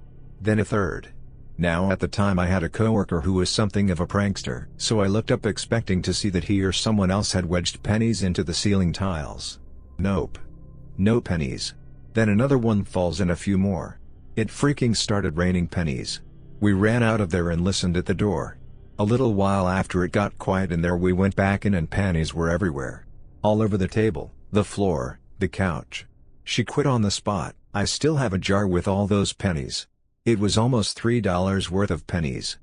Then a third. Now at the time I had a coworker who was something of a prankster, so I looked up expecting to see that he or someone else had wedged pennies into the ceiling tiles. Nope. No pennies. Then another one falls and a few more. It freaking started raining pennies. We ran out of there and listened at the door. A little while after it got quiet in there we went back in and pennies were everywhere. All over the table, the floor, the couch. She quit on the spot. I still have a jar with all those pennies. It was almost $3 worth of pennies.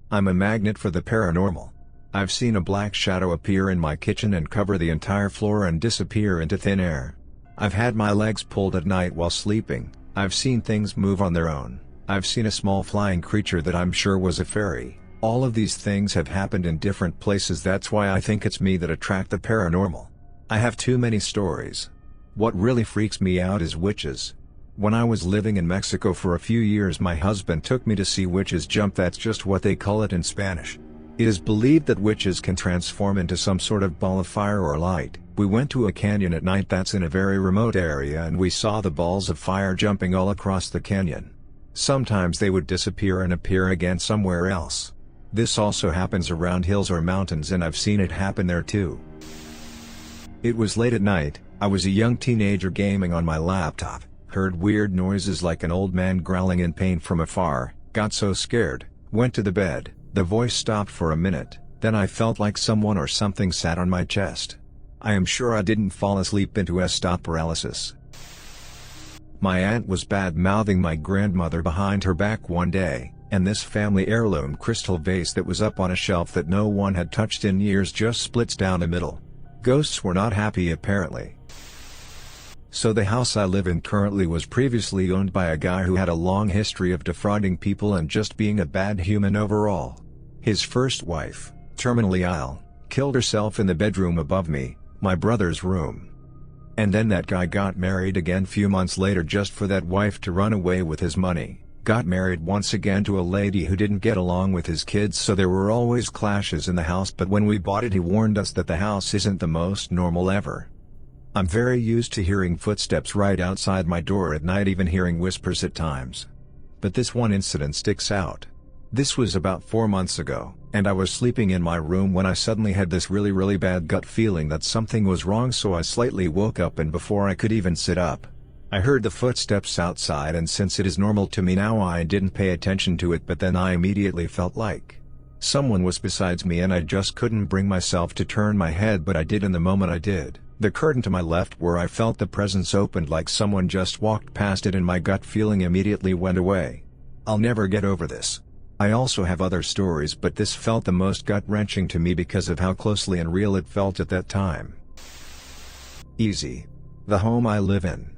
I'm a magnet for the paranormal. I've seen a black shadow appear in my kitchen and cover the entire floor and disappear into thin air. I've had my legs pulled at night while sleeping. I've seen things move on their own. I've seen a small flying creature that I'm sure was a fairy. All of these things have happened in different places. That's why I think it's me that attract the paranormal. I have too many stories. What really freaks me out is witches. When I was living in Mexico for a few years, my husband took me to see witches jump. That's just what they call it in Spanish. It is believed that witches can transform into some sort of ball of fire or light. We went to a canyon at night that's in a very remote area and we saw the balls of fire jumping all across the canyon. Sometimes they would disappear and appear again somewhere else. This also happens around hills or mountains, and I've seen it happen there too. It was late at night, I was a young teenager gaming on my laptop, heard weird noises like an old man growling in pain from afar, got so scared, went to the bed, the voice stopped for a minute, then I felt like someone or something sat on my chest. I am sure I didn't fall asleep into a stop paralysis. My aunt was bad-mouthing my grandmother behind her back one day, and this family heirloom crystal vase that was up on a shelf that no one had touched in years just splits down the middle. Ghosts were not happy apparently. So the house I live in currently was previously owned by a guy who had a long history of defrauding people and just being a bad human overall. His first wife, terminally ill, killed herself in the bedroom above me, my brother's room. And then that guy got married again few months later just for that wife to run away with his money, got married once again to a lady who didn't get along with his kids, so there were always clashes in the house, but when we bought it he warned us that the house isn't the most normal ever. I'm very used to hearing footsteps right outside my door at night, even hearing whispers at times. But this one incident sticks out. This was about 4 months ago, and I was sleeping in my room when I suddenly had this really bad gut feeling that something was wrong, so I slightly woke up, and before I could even sit up, I heard the footsteps outside, and since it is normal to me now I didn't pay attention to it, but then I immediately felt like someone was beside me and I just couldn't bring myself to turn my head, but I did, and the moment I did, the curtain to my left where I felt the presence opened like someone just walked past it, and my gut feeling immediately went away. I'll never get over this. I also have other stories, but this felt the most gut-wrenching to me because of how closely and real it felt at that time. Easy. The home I live in.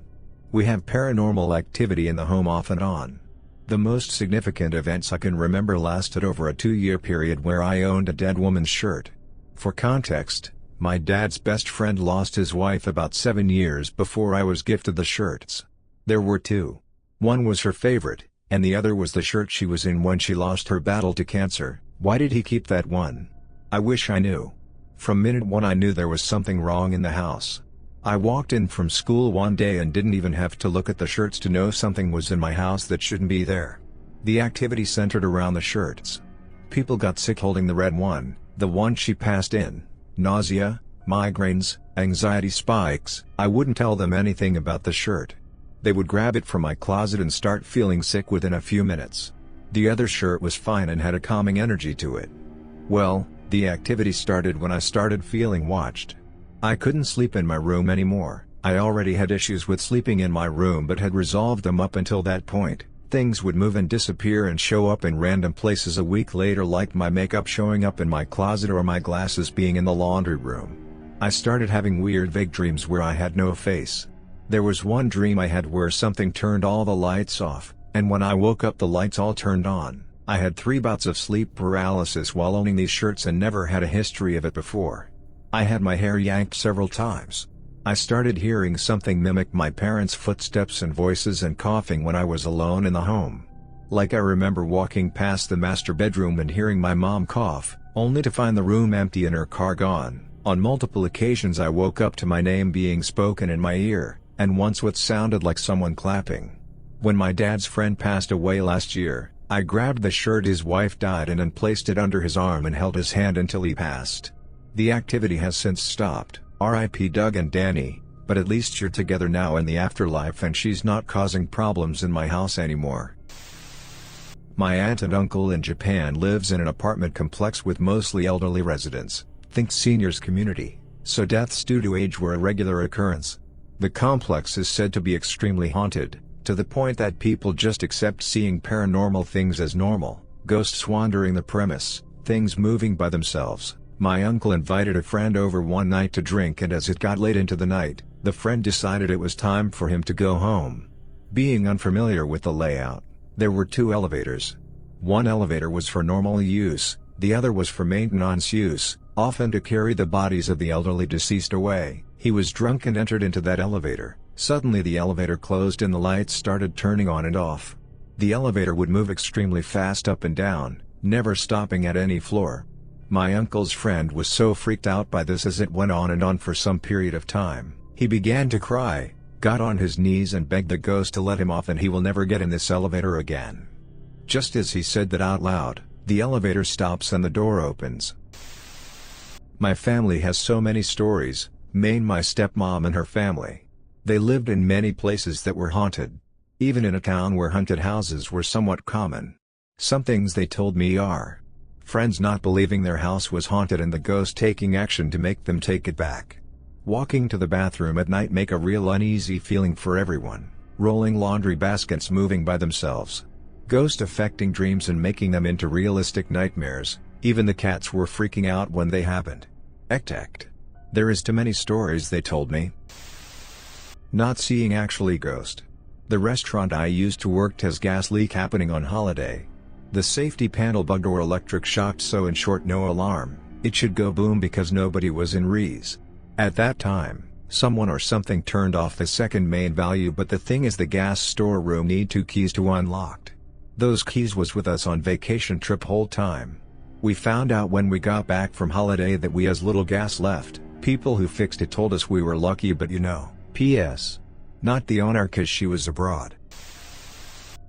We have paranormal activity in the home off and on. The most significant events I can remember lasted over a 2-year period where I owned a dead woman's shirt. For context, my dad's best friend lost his wife about 7 years before I was gifted the shirts. There were two. One was her favorite, and the other was the shirt she was in when she lost her battle to cancer. Why did he keep that one? I wish I knew. From minute one I knew there was something wrong in the house. I walked in from school one day and didn't even have to look at the shirts to know something was in my house that shouldn't be there. The activity centered around the shirts. People got sick holding the red one, the one she passed in. Nausea, migraines, anxiety spikes. I wouldn't tell them anything about the shirt. They would grab it from my closet and start feeling sick within a few minutes. The other shirt was fine and had a calming energy to it. Well, the activity started when I started feeling watched. I couldn't sleep in my room anymore. I already had issues with sleeping in my room but had resolved them up until that point. Things would move and disappear and show up in random places a week later, like my makeup showing up in my closet or my glasses being in the laundry room. I started having weird vague dreams where I had no face. There was one dream I had where something turned all the lights off, and when I woke up the lights all turned on. I had 3 bouts of sleep paralysis while owning these shirts and never had a history of it before. I had my hair yanked several times. I started hearing something mimic my parents' footsteps and voices and coughing when I was alone in the home. Like I remember walking past the master bedroom and hearing my mom cough, only to find the room empty and her car gone. On multiple occasions I woke up to my name being spoken in my ear, and once what sounded like someone clapping. When my dad's friend passed away last year, I grabbed the shirt his wife died in and placed it under his arm and held his hand until he passed. The activity has since stopped, R.I.P. Doug and Danny, but at least you're together now in the afterlife and she's not causing problems in my house anymore. My aunt and uncle in Japan lives in an apartment complex with mostly elderly residents, think seniors community, so deaths due to age were a regular occurrence. The complex is said to be extremely haunted, to the point that people just accept seeing paranormal things as normal, ghosts wandering the premise, things moving by themselves. My uncle invited a friend over one night to drink, and as it got late into the night, the friend decided it was time for him to go home. Being unfamiliar with the layout, there were 2 elevators. One elevator was for normal use, the other was for maintenance use, often to carry the bodies of the elderly deceased away. He was drunk and entered into that elevator. Suddenly the elevator closed and the lights started turning on and off. The elevator would move extremely fast up and down, never stopping at any floor. My uncle's friend was so freaked out by this as it went on and on for some period of time. He began to cry, got on his knees and begged the ghost to let him off and he will never get in this elevator again. Just as he said that out loud, the elevator stops and the door opens. My family has so many stories, main my stepmom and her family. They lived in many places that were haunted. Even in a town where haunted houses were somewhat common. Some things they told me are friends not believing their house was haunted and the ghost taking action to make them take it back. Walking to the bathroom at night make a real uneasy feeling for everyone. Rolling laundry baskets moving by themselves. Ghost affecting dreams and making them into realistic nightmares. Even the cats were freaking out when they happened. Ect. There is too many stories they told me. Not seeing actually ghost. The restaurant I used to work has gas leak happening on holiday. The safety panel bugged or electric shocked, so in short no alarm, it should go boom because nobody was in rees. At that time, someone or something turned off the second main value, but the thing is the gas storeroom need 2 keys to unlocked. Those keys was with us on vacation trip whole time. We found out when we got back from holiday that we has little gas left. People who fixed it told us we were lucky, but you know, P.S. not the owner cause she was abroad.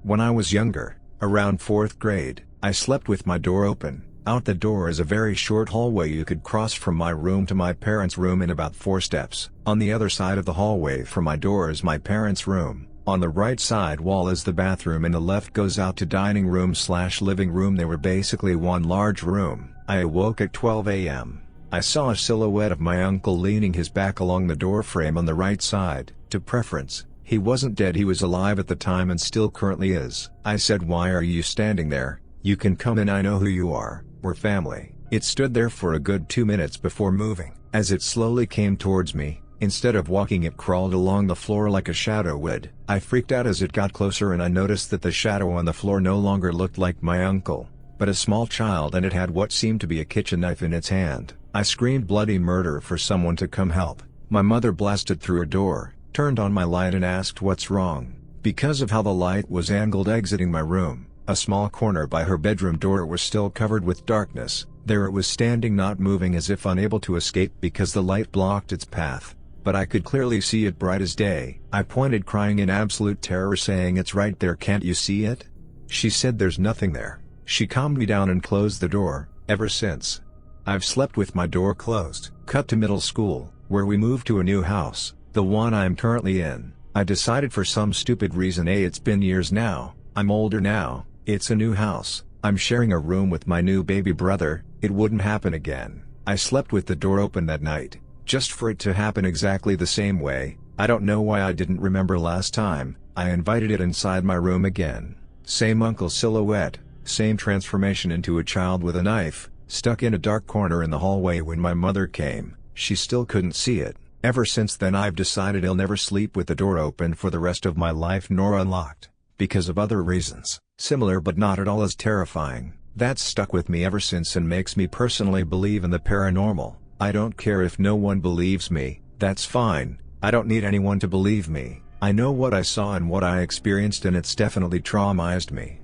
When I was younger, around 4th grade, I slept with my door open. Out the door is a very short hallway you could cross from my room to my parents' room in about 4 steps. On the other side of the hallway from my door is my parents' room. On the right side wall is the bathroom and the left goes out to dining room / living room. They were basically one large room. I awoke at 12 a.m. I saw a silhouette of my uncle leaning his back along the door frame on the right side. To preference, he wasn't dead, he was alive at the time and still currently is. I said, "Why are you standing there? You can come in, I know who you are, we're family." It stood there for a good 2 minutes before moving. As it slowly came towards me, instead of walking it crawled along the floor like a shadow would. I freaked out as it got closer and I noticed that the shadow on the floor no longer looked like my uncle, but a small child, and it had what seemed to be a kitchen knife in its hand. I screamed bloody murder for someone to come help. My mother blasted through a door, turned on my light and asked what's wrong. Because of how the light was angled exiting my room, a small corner by her bedroom door was still covered with darkness. There it was standing, not moving, as if unable to escape because the light blocked its path. But I could clearly see it bright as day. I pointed, crying in absolute terror, saying, "It's right there, can't you see it?" She said, "There's nothing there." She calmed me down and closed the door. Ever since, I've slept with my door closed. Cut to middle school, where we moved to a new house, the one I'm currently in. I decided for some stupid reason, it's been years now, I'm older now, it's a new house, I'm sharing a room with my new baby brother, it wouldn't happen again. I slept with the door open that night, just for it to happen exactly the same way. I don't know why I didn't remember last time. I invited it inside my room again. Same uncle silhouette, same transformation into a child with a knife, stuck in a dark corner in the hallway. When my mother came, she still couldn't see it. Ever since then I've decided I'll never sleep with the door open for the rest of my life, nor unlocked, because of other reasons, similar but not at all as terrifying. That's stuck with me ever since and makes me personally believe in the paranormal. I don't care if no one believes me, that's fine, I don't need anyone to believe me. I know what I saw and what I experienced, and it's definitely traumatized me.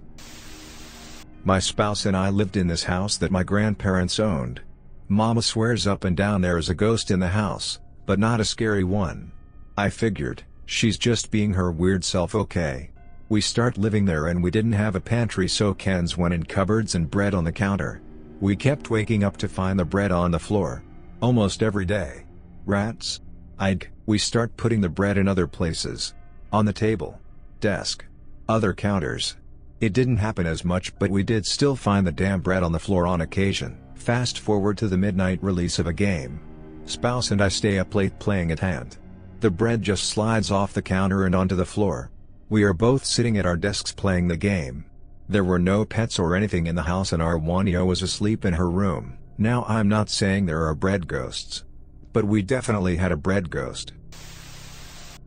My spouse and I lived in this house that my grandparents owned. Mama swears up and down there is a ghost in the house, but not a scary one. I figured, she's just being her weird self. Okay. We start living there and we didn't have a pantry, so cans went in cupboards and bread on the counter. We kept waking up to find the bread on the floor. Almost every day. Rats? We start putting the bread in other places. On the table. Desk. Other counters. It didn't happen as much, but we did still find the damn bread on the floor on occasion. Fast forward to the midnight release of a game. Spouse and I stay up late playing at hand. The bread just slides off the counter and onto the floor. We are both sitting at our desks playing the game. There were no pets or anything in the house and our 1-year-old was asleep in her room. Now I'm not saying there are bread ghosts, but we definitely had a bread ghost.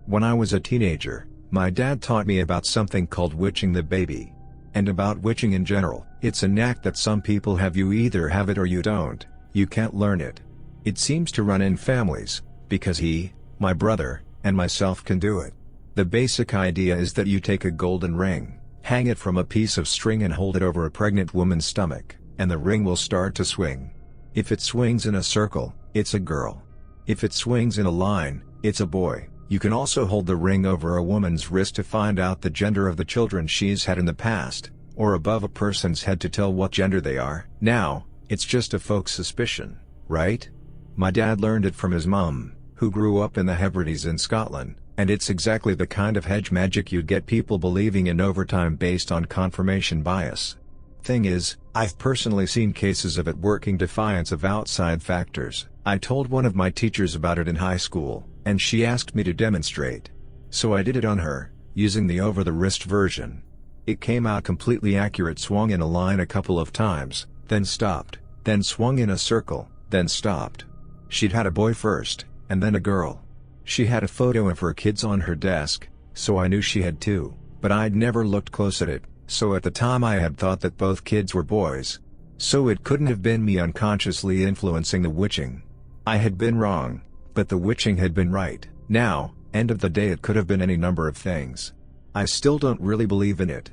When I was a teenager, my dad taught me about something called witching the baby. And about witching in general. It's a knack that some people have. You either have it or you don't. You can't learn it. It seems to run in families, because he, my brother, and myself can do it. The basic idea is that you take a golden ring, hang it from a piece of string and hold it over a pregnant woman's stomach, and the ring will start to swing. If it swings in a circle, it's a girl. If it swings in a line, it's a boy. You can also hold the ring over a woman's wrist to find out the gender of the children she's had in the past, or above a person's head to tell what gender they are. Now, it's just a folk suspicion, right? My dad learned it from his mum, who grew up in the Hebrides in Scotland, and it's exactly the kind of hedge magic you'd get people believing in over time based on confirmation bias. Thing is, I've personally seen cases of it working defiance of outside factors. I told one of my teachers about it in high school, and she asked me to demonstrate. So I did it on her, using the over-the-wrist version. It came out completely accurate. Swung in a line a couple of times, then stopped, then swung in a circle, then stopped. She'd had a boy first, and then a girl. She had a photo of her kids on her desk, so I knew she had two, but I'd never looked close at it, so at the time I had thought that both kids were boys. So it couldn't have been me unconsciously influencing the witching. I had been wrong, but the witching had been right. Now, end of the day, it could have been any number of things. I still don't really believe in it.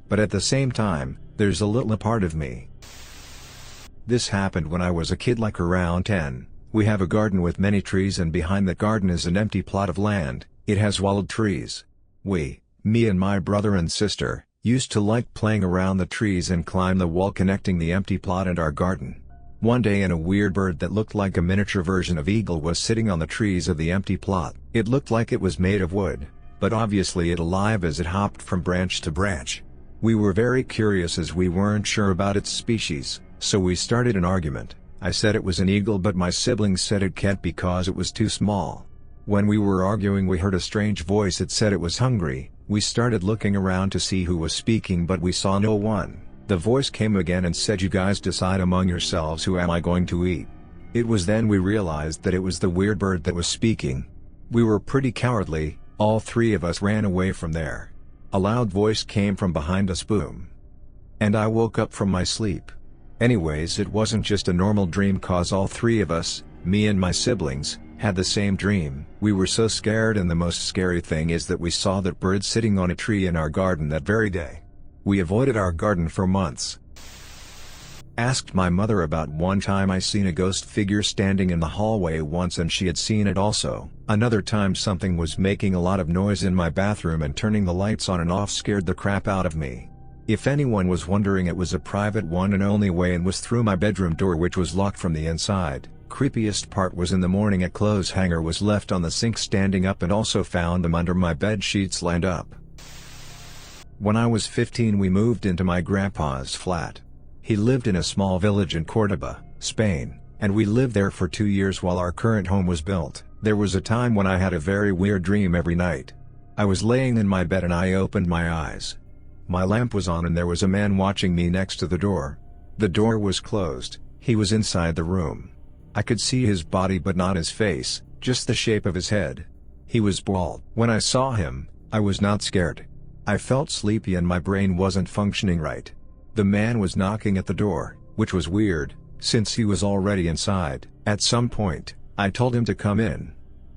But at the same time, there's a little part of me. This happened when I was a kid, like around 10. We have a garden with many trees, and behind the garden is an empty plot of land. It has wild trees. Me and my brother and sister, used to like playing around the trees and climb the wall connecting the empty plot and our garden. One day, a weird bird that looked like a miniature version of eagle was sitting on the trees of the empty plot. It looked like it was made of wood, but obviously it alive as it hopped from branch to branch. We were very curious as we weren't sure about its species, so we started an argument. I said it was an eagle, but my siblings said it can't because it was too small. When we were arguing, we heard a strange voice that said it was hungry. We started looking around to see who was speaking, but we saw no one. The voice came again and said, "You guys decide among yourselves who am I going to eat." It was then we realized that it was the weird bird that was speaking. We were pretty cowardly, all three of us ran away from there. A loud voice came from behind us, boom. And I woke up from my sleep. Anyways, it wasn't just a normal dream, cause all three of us, me and my siblings, had the same dream. We were so scared, and the most scary thing is that we saw that bird sitting on a tree in our garden that very day. We avoided our garden for months. Asked my mother about one time I seen a ghost figure standing in the hallway once, and she had seen it also. Another time something was making a lot of noise in my bathroom, and turning the lights on and off scared the crap out of me. If anyone was wondering, it was a private one and only way in was through my bedroom door, which was locked from the inside. Creepiest part was in the morning a clothes hanger was left on the sink standing up, and also found them under my bed sheets lined up. When I was 15 we moved into my grandpa's flat. He lived in a small village in Cordoba, Spain, and we lived there for 2 years while our current home was built. There was a time when I had a very weird dream every night. I was laying in my bed and I opened my eyes. My lamp was on and there was a man watching me next to the door. The door was closed, he was inside the room. I could see his body but not his face, just the shape of his head. He was bald. When I saw him, I was not scared. I felt sleepy and my brain wasn't functioning right. The man was knocking at the door, which was weird, since he was already inside. At some point, I told him to come in.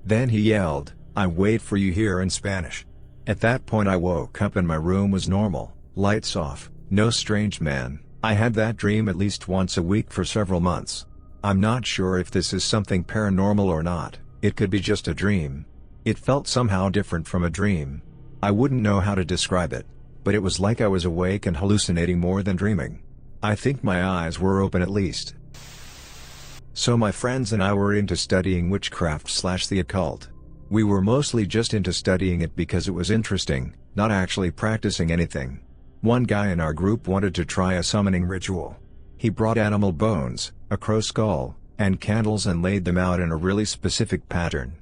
Then he yelled, "I wait for you here," in Spanish. At that point I woke up and my room was normal, lights off, no strange man. I had that dream at least once a week for several months. I'm not sure if this is something paranormal or not. It could be just a dream. It felt somehow different from a dream. I wouldn't know how to describe it, but it was like I was awake and hallucinating more than dreaming. I think my eyes were open at least. So my friends and I were into studying witchcraft/the occult. We were mostly just into studying it because it was interesting, not actually practicing anything. One guy in our group wanted to try a summoning ritual. He brought animal bones, a crow skull, and candles and laid them out in a really specific pattern.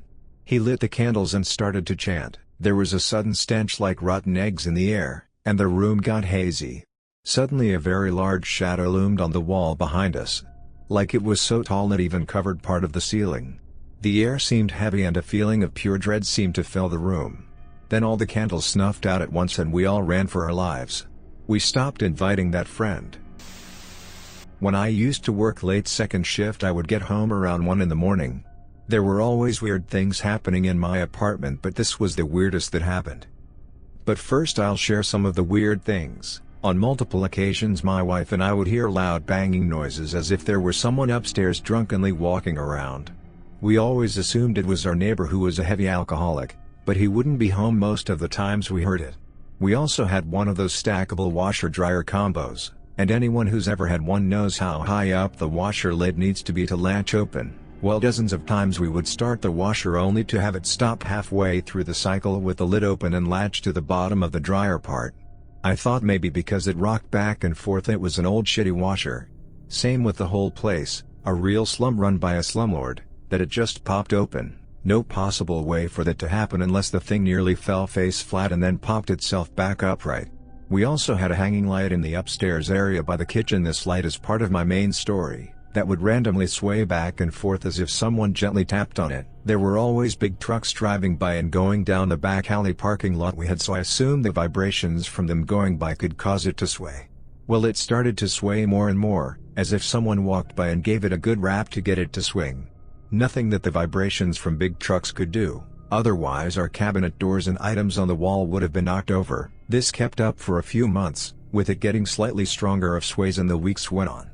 He lit the candles and started to chant. There was a sudden stench like rotten eggs in the air, and the room got hazy. Suddenly a very large shadow loomed on the wall behind us. Like it was so tall it even covered part of the ceiling. The air seemed heavy and a feeling of pure dread seemed to fill the room. Then all the candles snuffed out at once and we all ran for our lives. We stopped inviting that friend. When I used to work late second shift I would get home around 1 in the morning. There were always weird things happening in my apartment, but this was the weirdest that happened. But first I'll share some of the weird things. On multiple occasions my wife and I would hear loud banging noises as if there were someone upstairs drunkenly walking around. We always assumed it was our neighbor who was a heavy alcoholic, but he wouldn't be home most of the times we heard it. We also had one of those stackable washer-dryer combos, and anyone who's ever had one knows how high up the washer lid needs to be to latch open. Well, dozens of times we would start the washer only to have it stop halfway through the cycle with the lid open and latch to the bottom of the dryer part. I thought maybe because it rocked back and forth it was an old shitty washer. Same with the whole place, a real slum run by a slumlord, that it just popped open. No possible way for that to happen unless the thing nearly fell face flat and then popped itself back upright. We also had a hanging light in the upstairs area by the kitchen. This light is part of my main story, that would randomly sway back and forth as if someone gently tapped on it. There were always big trucks driving by and going down the back alley parking lot we had, so I assumed the vibrations from them going by could cause it to sway. Well, it started to sway more and more, as if someone walked by and gave it a good rap to get it to swing. Nothing that the vibrations from big trucks could do, otherwise our cabinet doors and items on the wall would have been knocked over. This kept up for a few months, with it getting slightly stronger of sways as the weeks went on.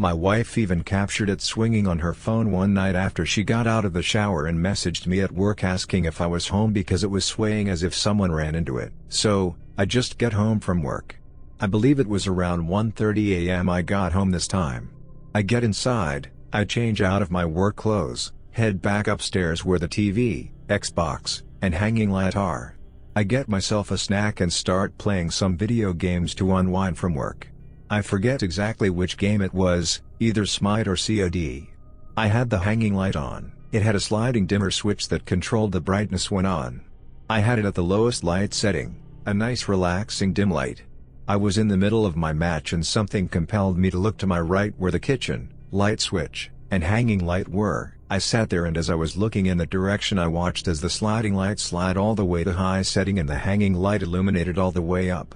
My wife even captured it swinging on her phone one night after she got out of the shower and messaged me at work asking if I was home because it was swaying as if someone ran into it. So, I just get home from work. I believe it was around 1:30 a.m. I got home this time. I get inside, I change out of my work clothes, head back upstairs where the TV, Xbox, and hanging light are. I get myself a snack and start playing some video games to unwind from work. I forget exactly which game it was, either Smite or COD. I had the hanging light on. It had a sliding dimmer switch that controlled the brightness when on. I had it at the lowest light setting, a nice relaxing dim light. I was in the middle of my match and something compelled me to look to my right where the kitchen, light switch, and hanging light were. I sat there and as I was looking in that direction I watched as the sliding light slid all the way to high setting and the hanging light illuminated all the way up.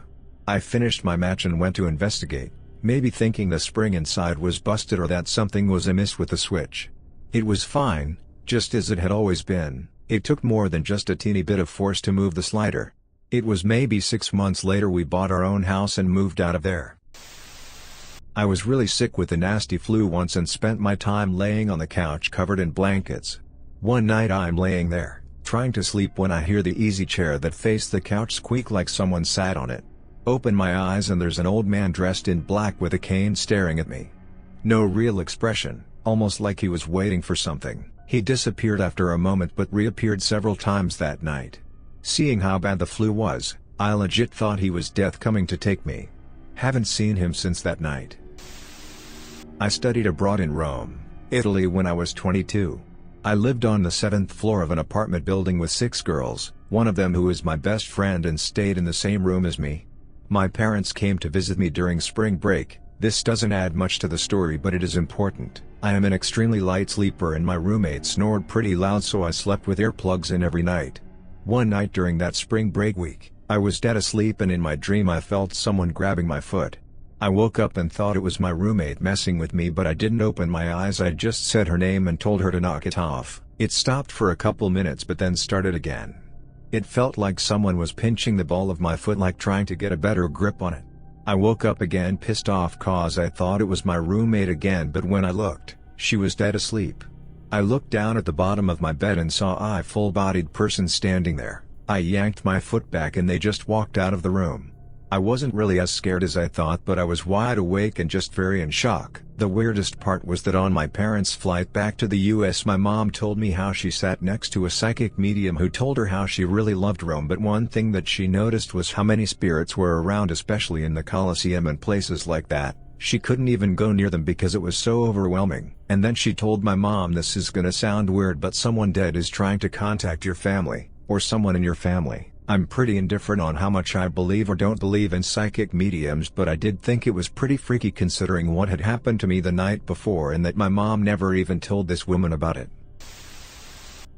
I finished my match and went to investigate, maybe thinking the spring inside was busted or that something was amiss with the switch. It was fine, just as it had always been. It took more than just a teeny bit of force to move the slider. It was maybe 6 months later we bought our own house and moved out of there. I was really sick with a nasty flu once and spent my time laying on the couch covered in blankets. One night I'm laying there, trying to sleep when I hear the easy chair that faced the couch squeak like someone sat on it. Open my eyes and there's an old man dressed in black with a cane staring at me. No real expression, almost like he was waiting for something. He disappeared after a moment but reappeared several times that night. Seeing how bad the flu was, I legit thought he was death coming to take me. Haven't seen him since that night. I studied abroad in Rome, Italy when I was 22. I lived on the 7th floor of an apartment building with 6 girls, one of them who is my best friend and stayed in the same room as me. My parents came to visit me during spring break. This doesn't add much to the story but it is important. I am an extremely light sleeper and my roommate snored pretty loud so I slept with earplugs in every night. One night during that spring break week, I was dead asleep and in my dream I felt someone grabbing my foot. I woke up and thought it was my roommate messing with me but I didn't open my eyes. I just said her name and told her to knock it off. It stopped for a couple minutes but then started again. It felt like someone was pinching the ball of my foot like trying to get a better grip on it. I woke up again pissed off cause I thought it was my roommate again but when I looked, she was dead asleep. I looked down at the bottom of my bed and saw a full-bodied person standing there. I yanked my foot back and they just walked out of the room. I wasn't really as scared as I thought but I was wide awake and just very in shock. The weirdest part was that on my parents' flight back to the US my mom told me how she sat next to a psychic medium who told her how she really loved Rome but one thing that she noticed was how many spirits were around especially in the Colosseum and places like that. She couldn't even go near them because it was so overwhelming. And then she told my mom this is gonna sound weird but someone dead is trying to contact your family, or someone in your family. I'm pretty indifferent on how much I believe or don't believe in psychic mediums but I did think it was pretty freaky considering what had happened to me the night before and that my mom never even told this woman about it.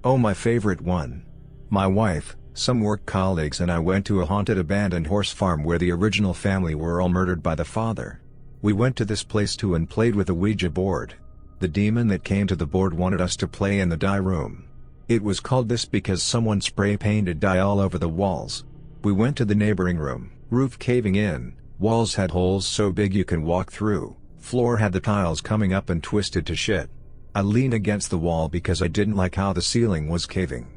Oh, my favorite one. My wife, some work colleagues and I went to a haunted abandoned horse farm where the original family were all murdered by the father. We went to this place too and played with a Ouija board. The demon that came to the board wanted us to play in the die room. It was called this because someone spray painted dye all over the walls. We went to the neighboring room, roof caving in, walls had holes so big you can walk through, floor had the tiles coming up and twisted to shit. I leaned against the wall because I didn't like how the ceiling was caving.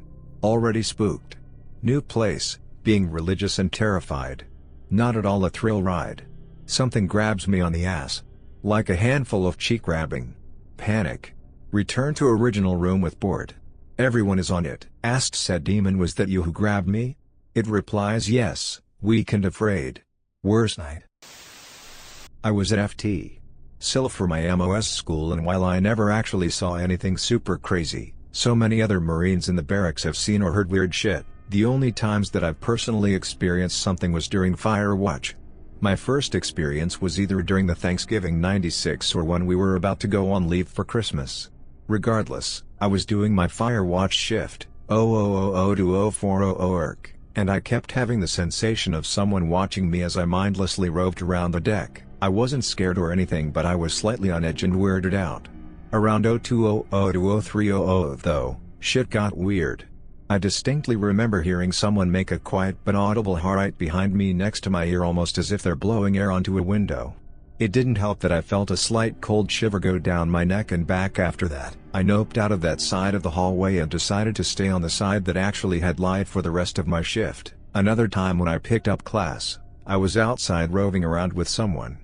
Already spooked. New place, being religious and terrified. Not at all a thrill ride. Something grabs me on the ass. Like a handful of cheek grabbing. Panic. Return to original room with board. Everyone is on it. Asked said demon, was that you who grabbed me? It replies yes, weak and afraid. Worst night. I was at FT. SIL for my MOS school, and while I never actually saw anything super crazy, so many other Marines in the barracks have seen or heard weird shit. The only times that I've personally experienced something was during fire watch. My first experience was either during the Thanksgiving '96 or when we were about to go on leave for Christmas. Regardless, I was doing my fire watch shift, 0000 to 0400 ERC, and I kept having the sensation of someone watching me as I mindlessly roved around the deck. I wasn't scared or anything, but I was slightly on edge and weirded out. Around 0200 to 0300 though, shit got weird. I distinctly remember hearing someone make a quiet but audible "ha" right behind me next to my ear, almost as if they're blowing air onto a window. It didn't help that I felt a slight cold shiver go down my neck and back after that. I noped out of that side of the hallway and decided to stay on the side that actually had light for the rest of my shift. Another time when I picked up class, I was outside roving around with someone.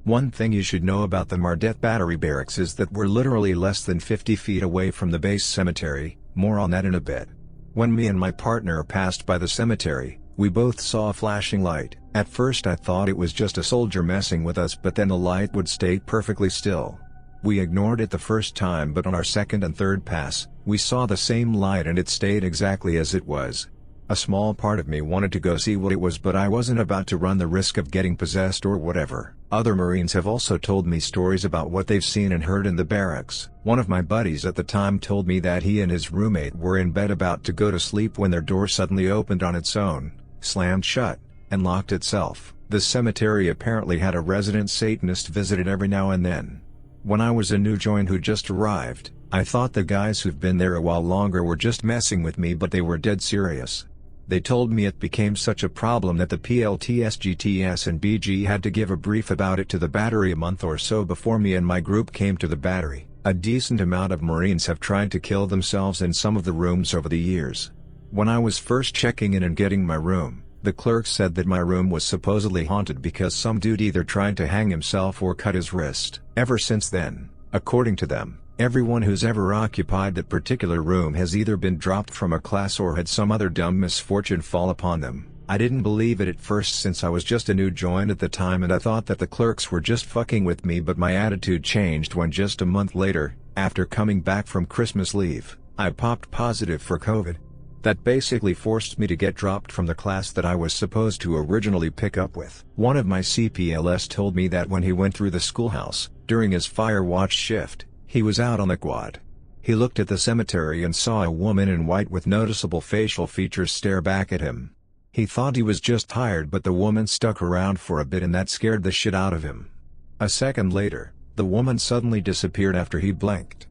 One thing you should know about the Mardet Battery Barracks is that we're literally less than 50 feet away from the base cemetery, more on that in a bit. When me and my partner passed by the cemetery, we both saw a flashing light. At first I thought it was just a soldier messing with us, but then the light would stay perfectly still. We ignored it the first time, but on our second and third pass, we saw the same light and it stayed exactly as it was. A small part of me wanted to go see what it was, but I wasn't about to run the risk of getting possessed or whatever. Other Marines have also told me stories about what they've seen and heard in the barracks. One of my buddies at the time told me that he and his roommate were in bed about to go to sleep when their door suddenly opened on its own, slammed shut, and locked itself. The cemetery apparently had a resident Satanist visited every now and then. When I was a new join who just arrived, I thought the guys who've been there a while longer were just messing with me, but they were dead serious. They told me it became such a problem that the PLTS, GTS and BG had to give a brief about it to the battery a month or so before me and my group came to the battery. A decent amount of Marines have tried to kill themselves in some of the rooms over the years. When I was first checking in and getting my room, the clerk said that my room was supposedly haunted because some dude either tried to hang himself or cut his wrist. Ever since then, according to them, everyone who's ever occupied that particular room has either been dropped from a class or had some other dumb misfortune fall upon them. I didn't believe it at first since I was just a new join at the time and I thought that the clerks were just fucking with me, but my attitude changed when just a month later, after coming back from Christmas leave, I popped positive for COVID. That basically forced me to get dropped from the class that I was supposed to originally pick up with. One of my CPLS told me that when he went through the schoolhouse, during his fire watch shift, he was out on the quad. He looked at the cemetery and saw a woman in white with noticeable facial features stare back at him. He thought he was just tired, but the woman stuck around for a bit and that scared the shit out of him. A second later, the woman suddenly disappeared after he blinked.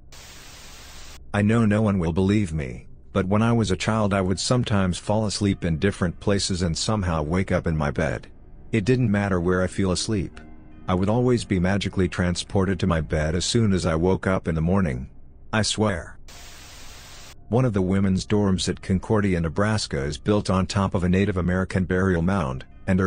I know no one will believe me, but when I was a child I would sometimes fall asleep in different places and somehow wake up in my bed. It didn't matter where I fell asleep. I would always be magically transported to my bed as soon as I woke up in the morning. I swear. One of the women's dorms at Concordia, Nebraska is built on top of a Native American burial mound, and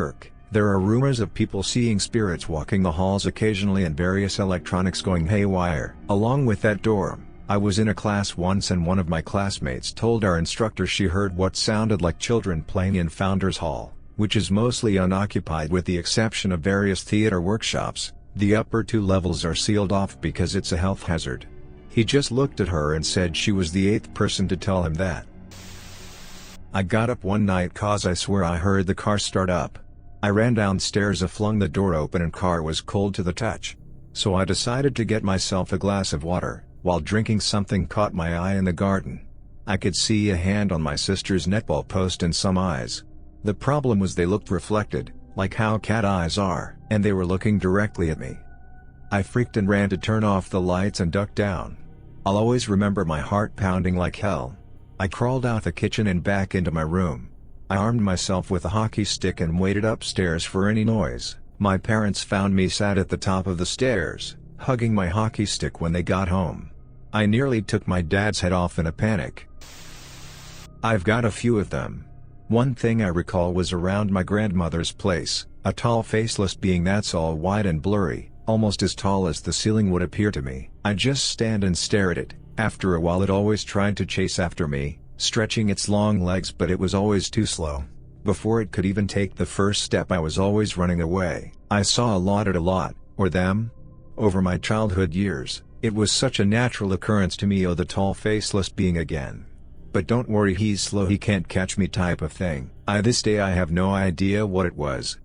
there are rumors of people seeing spirits walking the halls occasionally and various electronics going haywire. Along with that dorm, I was in a class once and one of my classmates told our instructor she heard what sounded like children playing in Founders Hall, which is mostly unoccupied with the exception of various theater workshops. The upper 2 levels are sealed off because it's a health hazard. He just looked at her and said she was the 8th person to tell him that. I got up one night cause I swear I heard the car start up. I ran downstairs, flung the door open and car was cold to the touch. So I decided to get myself a glass of water. While drinking, something caught my eye in the garden. I could see a hand on my sister's netball post and some eyes. The problem was they looked reflected, like how cat eyes are, and they were looking directly at me. I freaked and ran to turn off the lights and ducked down. I'll always remember my heart pounding like hell. I crawled out the kitchen and back into my room. I armed myself with a hockey stick and waited upstairs for any noise. My parents found me sat at the top of the stairs, hugging my hockey stick when they got home. I nearly took my dad's head off in a panic. I've got a few of them. One thing I recall was around my grandmother's place, a tall faceless being that's all white and blurry, almost as tall as the ceiling would appear to me. I just stand and stare at it. After a while it always tried to chase after me, stretching its long legs, but it was always too slow. Before it could even take the first step I was always running away. I saw a lot, or them. Over my childhood years, it was such a natural occurrence to me, oh, the tall faceless being again. But don't worry, he's slow, he can't catch me type of thing. This day I have no idea what it was.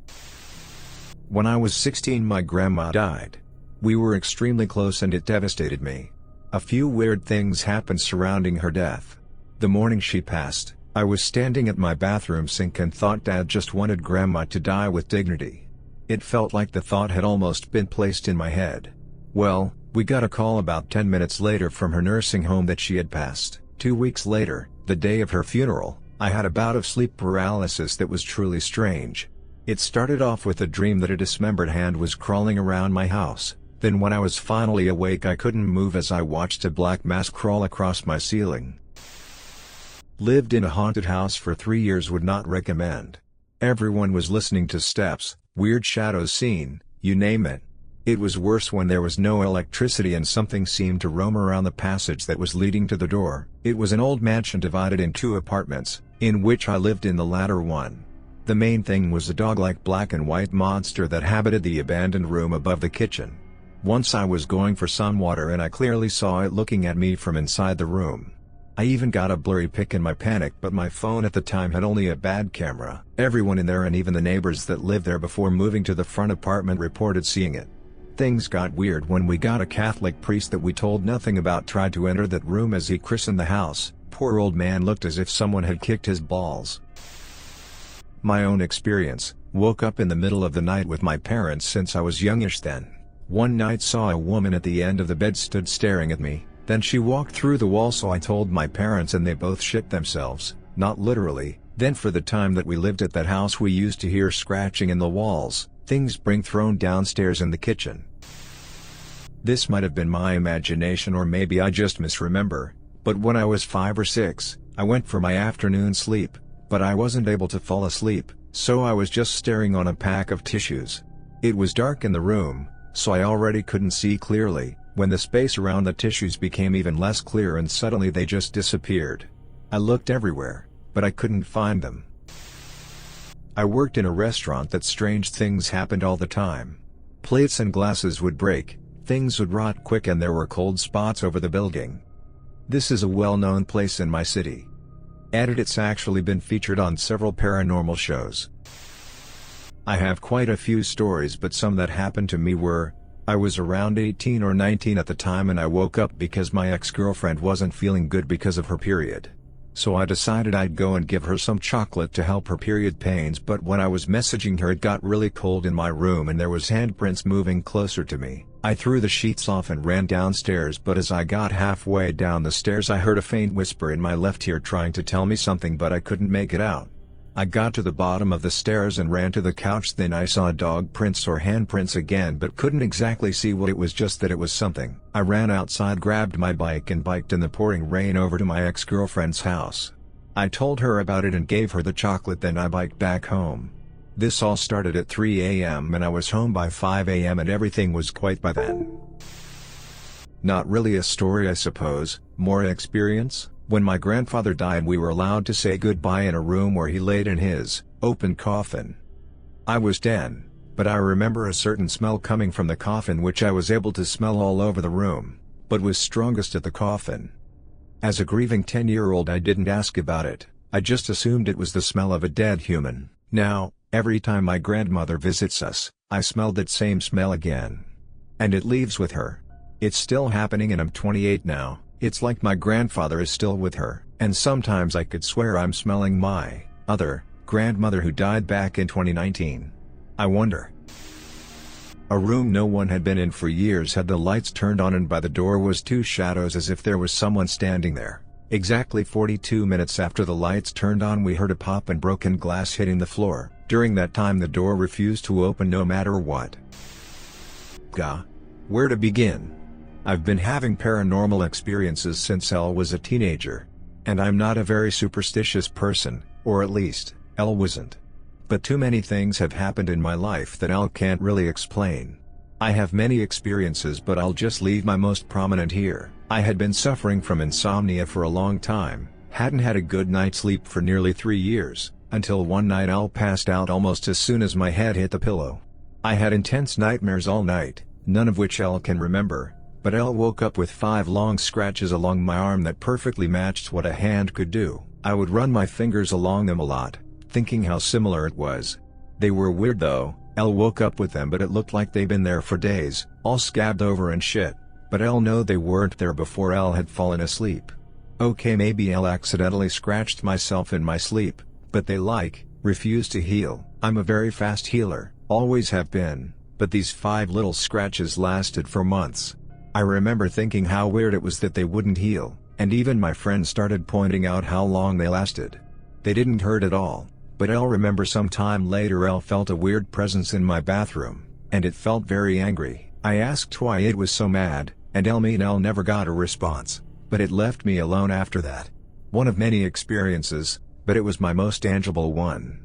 When I was 16 my grandma died. We were extremely close and it devastated me. A few weird things happened surrounding her death. The morning she passed, I was standing at my bathroom sink and thought Dad just wanted Grandma to die with dignity. It felt like the thought had almost been placed in my head. Well, we got a call about 10 minutes later from her nursing home that she had passed. 2 weeks later, the day of her funeral, I had a bout of sleep paralysis that was truly strange. It started off with a dream that a dismembered hand was crawling around my house. Then when I was finally awake I couldn't move as I watched a black mass crawl across my ceiling. Lived in a haunted house for 3 years, would not recommend. Everyone was listening to steps, weird shadows seen, you name it. It was worse when there was no electricity and something seemed to roam around the passage that was leading to the door. It was an old mansion divided in 2 apartments, in which I lived in the latter one. The main thing was a dog-like black and white monster that habited the abandoned room above the kitchen. Once I was going for some water and I clearly saw it looking at me from inside the room. I even got a blurry pic in my panic, but my phone at the time had only a bad camera. Everyone in there and even the neighbors that lived there before moving to the front apartment reported seeing it. Things got weird when we got a Catholic priest that we told nothing about tried to enter that room as he christened the house. Poor old man looked as if someone had kicked his balls. My own experience, woke up in the middle of the night with my parents since I was youngish then. One night saw a woman at the end of the bed stood staring at me, then she walked through the wall, so I told my parents and they both shit themselves, not literally. Then for the time that we lived at that house we used to hear scratching in the walls, things being thrown downstairs in the kitchen. This might have been my imagination or maybe I just misremember, but when I was 5 or 6, I went for my afternoon sleep, but I wasn't able to fall asleep, so I was just staring on a pack of tissues. It was dark in the room, so I already couldn't see clearly, when the space around the tissues became even less clear and suddenly they just disappeared. I looked everywhere, but I couldn't find them. I worked in a restaurant that strange things happened all the time. Plates and glasses would break, things would rot quick and there were cold spots over the building. This is a well-known place in my city. It's actually been featured on several paranormal shows. I have quite a few stories, but some that happened to me were, I was around 18 or 19 at the time and I woke up because my ex-girlfriend wasn't feeling good because of her period. So I decided I'd go and give her some chocolate to help her period pains, but when I was messaging her it got really cold in my room and there was handprints moving closer to me. I threw the sheets off and ran downstairs, but as I got halfway down the stairs I heard a faint whisper in my left ear trying to tell me something, but I couldn't make it out. I got to the bottom of the stairs and ran to the couch, then I saw dog prints or handprints again but couldn't exactly see what it was, just that it was something. I ran outside, grabbed my bike and biked in the pouring rain over to my ex-girlfriend's house. I told her about it and gave her the chocolate, then I biked back home. This all started at 3 a.m. and I was home by 5 a.m. and everything was quiet by then. Not really a story I suppose, more experience. When my grandfather died we were allowed to say goodbye in a room where he laid in his open coffin. I was 10, but I remember a certain smell coming from the coffin which I was able to smell all over the room, but was strongest at the coffin. As a grieving 10-year-old I didn't ask about it, I just assumed it was the smell of a dead human. Now, every time my grandmother visits us, I smell that same smell again. And it leaves with her. It's still happening and I'm 28 now. It's like my grandfather is still with her, and sometimes I could swear I'm smelling my other grandmother who died back in 2019. I wonder. A room no one had been in for years had the lights turned on and by the door was 2 shadows as if there was someone standing there. Exactly 42 minutes after the lights turned on we heard a pop and broken glass hitting the floor. During that time the door refused to open no matter what. Where to begin? I've been having paranormal experiences since I was a teenager. And I'm not a very superstitious person, or at least, Elle wasn't. But too many things have happened in my life that Elle can't really explain. I have many experiences, but I'll just leave my most prominent here. I had been suffering from insomnia for a long time, hadn't had a good night's sleep for nearly 3 years, until one night Elle passed out almost as soon as my head hit the pillow. I had intense nightmares all night, none of which Elle can remember, but Elle woke up with 5 long scratches along my arm that perfectly matched what a hand could do. I would run my fingers along them a lot, thinking how similar it was. They were weird though. Elle woke up with them, but it looked like they'd been there for days, all scabbed over and shit. But Elle know they weren't there before Elle had fallen asleep. Okay, maybe Elle accidentally scratched myself in my sleep, but they refuse to heal. I'm a very fast healer, always have been, but these 5 little scratches lasted for months. I remember thinking how weird it was that they wouldn't heal, and even my friends started pointing out how long they lasted. They didn't hurt at all. But Elle remember some time later Elle felt a weird presence in my bathroom, and it felt very angry. I asked why it was so mad, and Elle never got a response, but it left me alone after that. One of many experiences, but it was my most tangible one.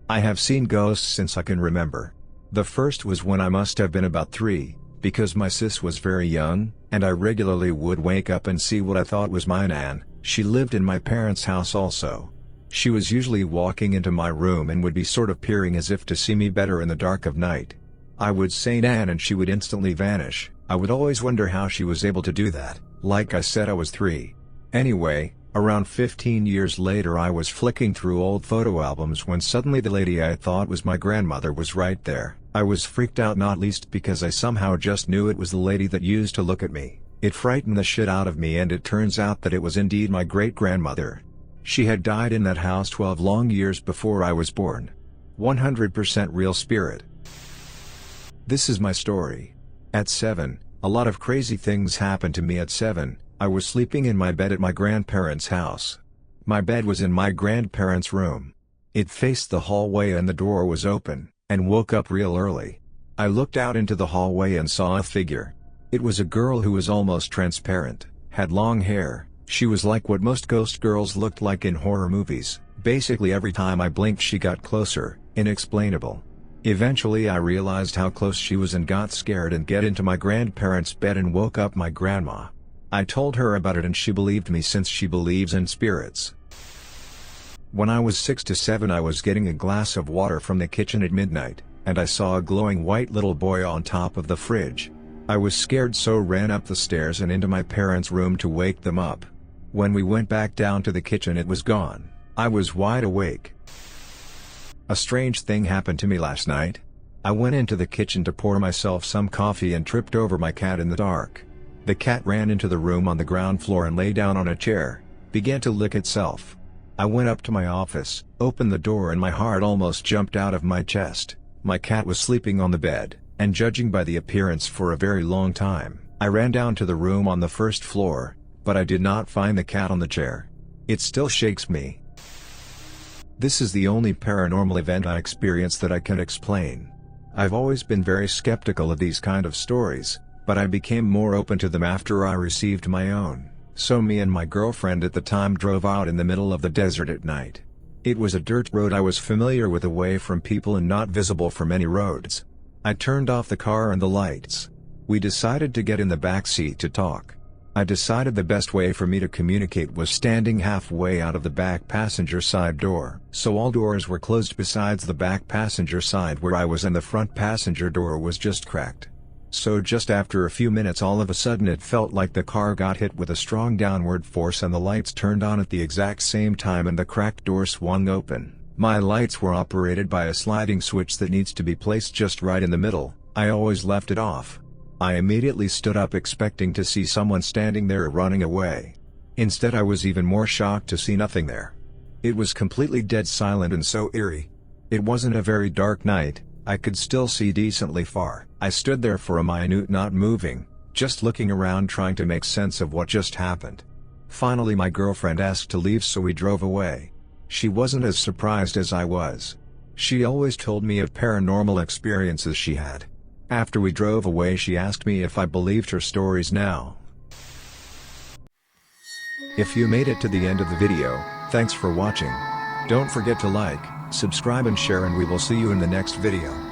I have seen ghosts since I can remember. The first was when I must have been about 3, because my sis was very young, and I regularly would wake up and see what I thought was my Nan. She lived in my parents' house also. She was usually walking into my room and would be sort of peering as if to see me better in the dark of night. I would say Nan and she would instantly vanish. I would always wonder how she was able to do that. Like I said, I was 3. Anyway, around 15 years later I was flicking through old photo albums when suddenly the lady I thought was my grandmother was right there. I was freaked out, not least because I somehow just knew it was the lady that used to look at me. It frightened the shit out of me, and it turns out that it was indeed my great-grandmother. She had died in that house 12 long years before I was born. 100% real spirit. This is my story. At 7, a lot of crazy things happened to me at 7. I was sleeping in my bed at my grandparents' house. My bed was in my grandparents' room. It faced the hallway and the door was open, and woke up real early. I looked out into the hallway and saw a figure. It was a girl who was almost transparent, had long hair. She was like what most ghost girls looked like in horror movies. Basically every time I blinked she got closer, inexplainable. Eventually I realized how close she was and got scared and get into my grandparents' bed and woke up my grandma. I told her about it and she believed me since she believes in spirits. When I was 6 to 7 I was getting a glass of water from the kitchen at midnight, and I saw a glowing white little boy on top of the fridge. I was scared, so ran up the stairs and into my parents' room to wake them up. When we went back down to the kitchen it was gone. I was wide awake. A strange thing happened to me last night. I went into the kitchen to pour myself some coffee and tripped over my cat in the dark. The cat ran into the room on the ground floor and lay down on a chair, began to lick itself. I went up to my office, opened the door, and my heart almost jumped out of my chest. My cat was sleeping on the bed, and judging by the appearance for a very long time. I ran down to the room on the first floor, but I did not find the cat on the chair. It still shakes me. This is the only paranormal event I experienced that I can explain. I've always been very skeptical of these kind of stories, but I became more open to them after I received my own. So me and my girlfriend at the time drove out in the middle of the desert at night. It was a dirt road I was familiar with, away from people and not visible from any roads. I turned off the car and the lights. We decided to get in the back seat to talk. I decided the best way for me to communicate was standing halfway out of the back passenger side door. So all doors were closed besides the back passenger side where I was, and the front passenger door was just cracked. So just after a few minutes all of a sudden it felt like the car got hit with a strong downward force and the lights turned on at the exact same time and the cracked door swung open. My lights were operated by a sliding switch that needs to be placed just right in the middle. I always left it off. I immediately stood up expecting to see someone standing there running away. Instead I was even more shocked to see nothing there. It was completely dead silent and so eerie. It wasn't a very dark night, I could still see decently far. I stood there for a minute not moving, just looking around trying to make sense of what just happened. Finally my girlfriend asked to leave so we drove away. She wasn't as surprised as I was. She always told me of paranormal experiences she had. After we drove away she asked me if I believed her stories now. If you made it to the end of the video, thanks for watching. Don't forget to like, subscribe and share, and we will see you in the next video.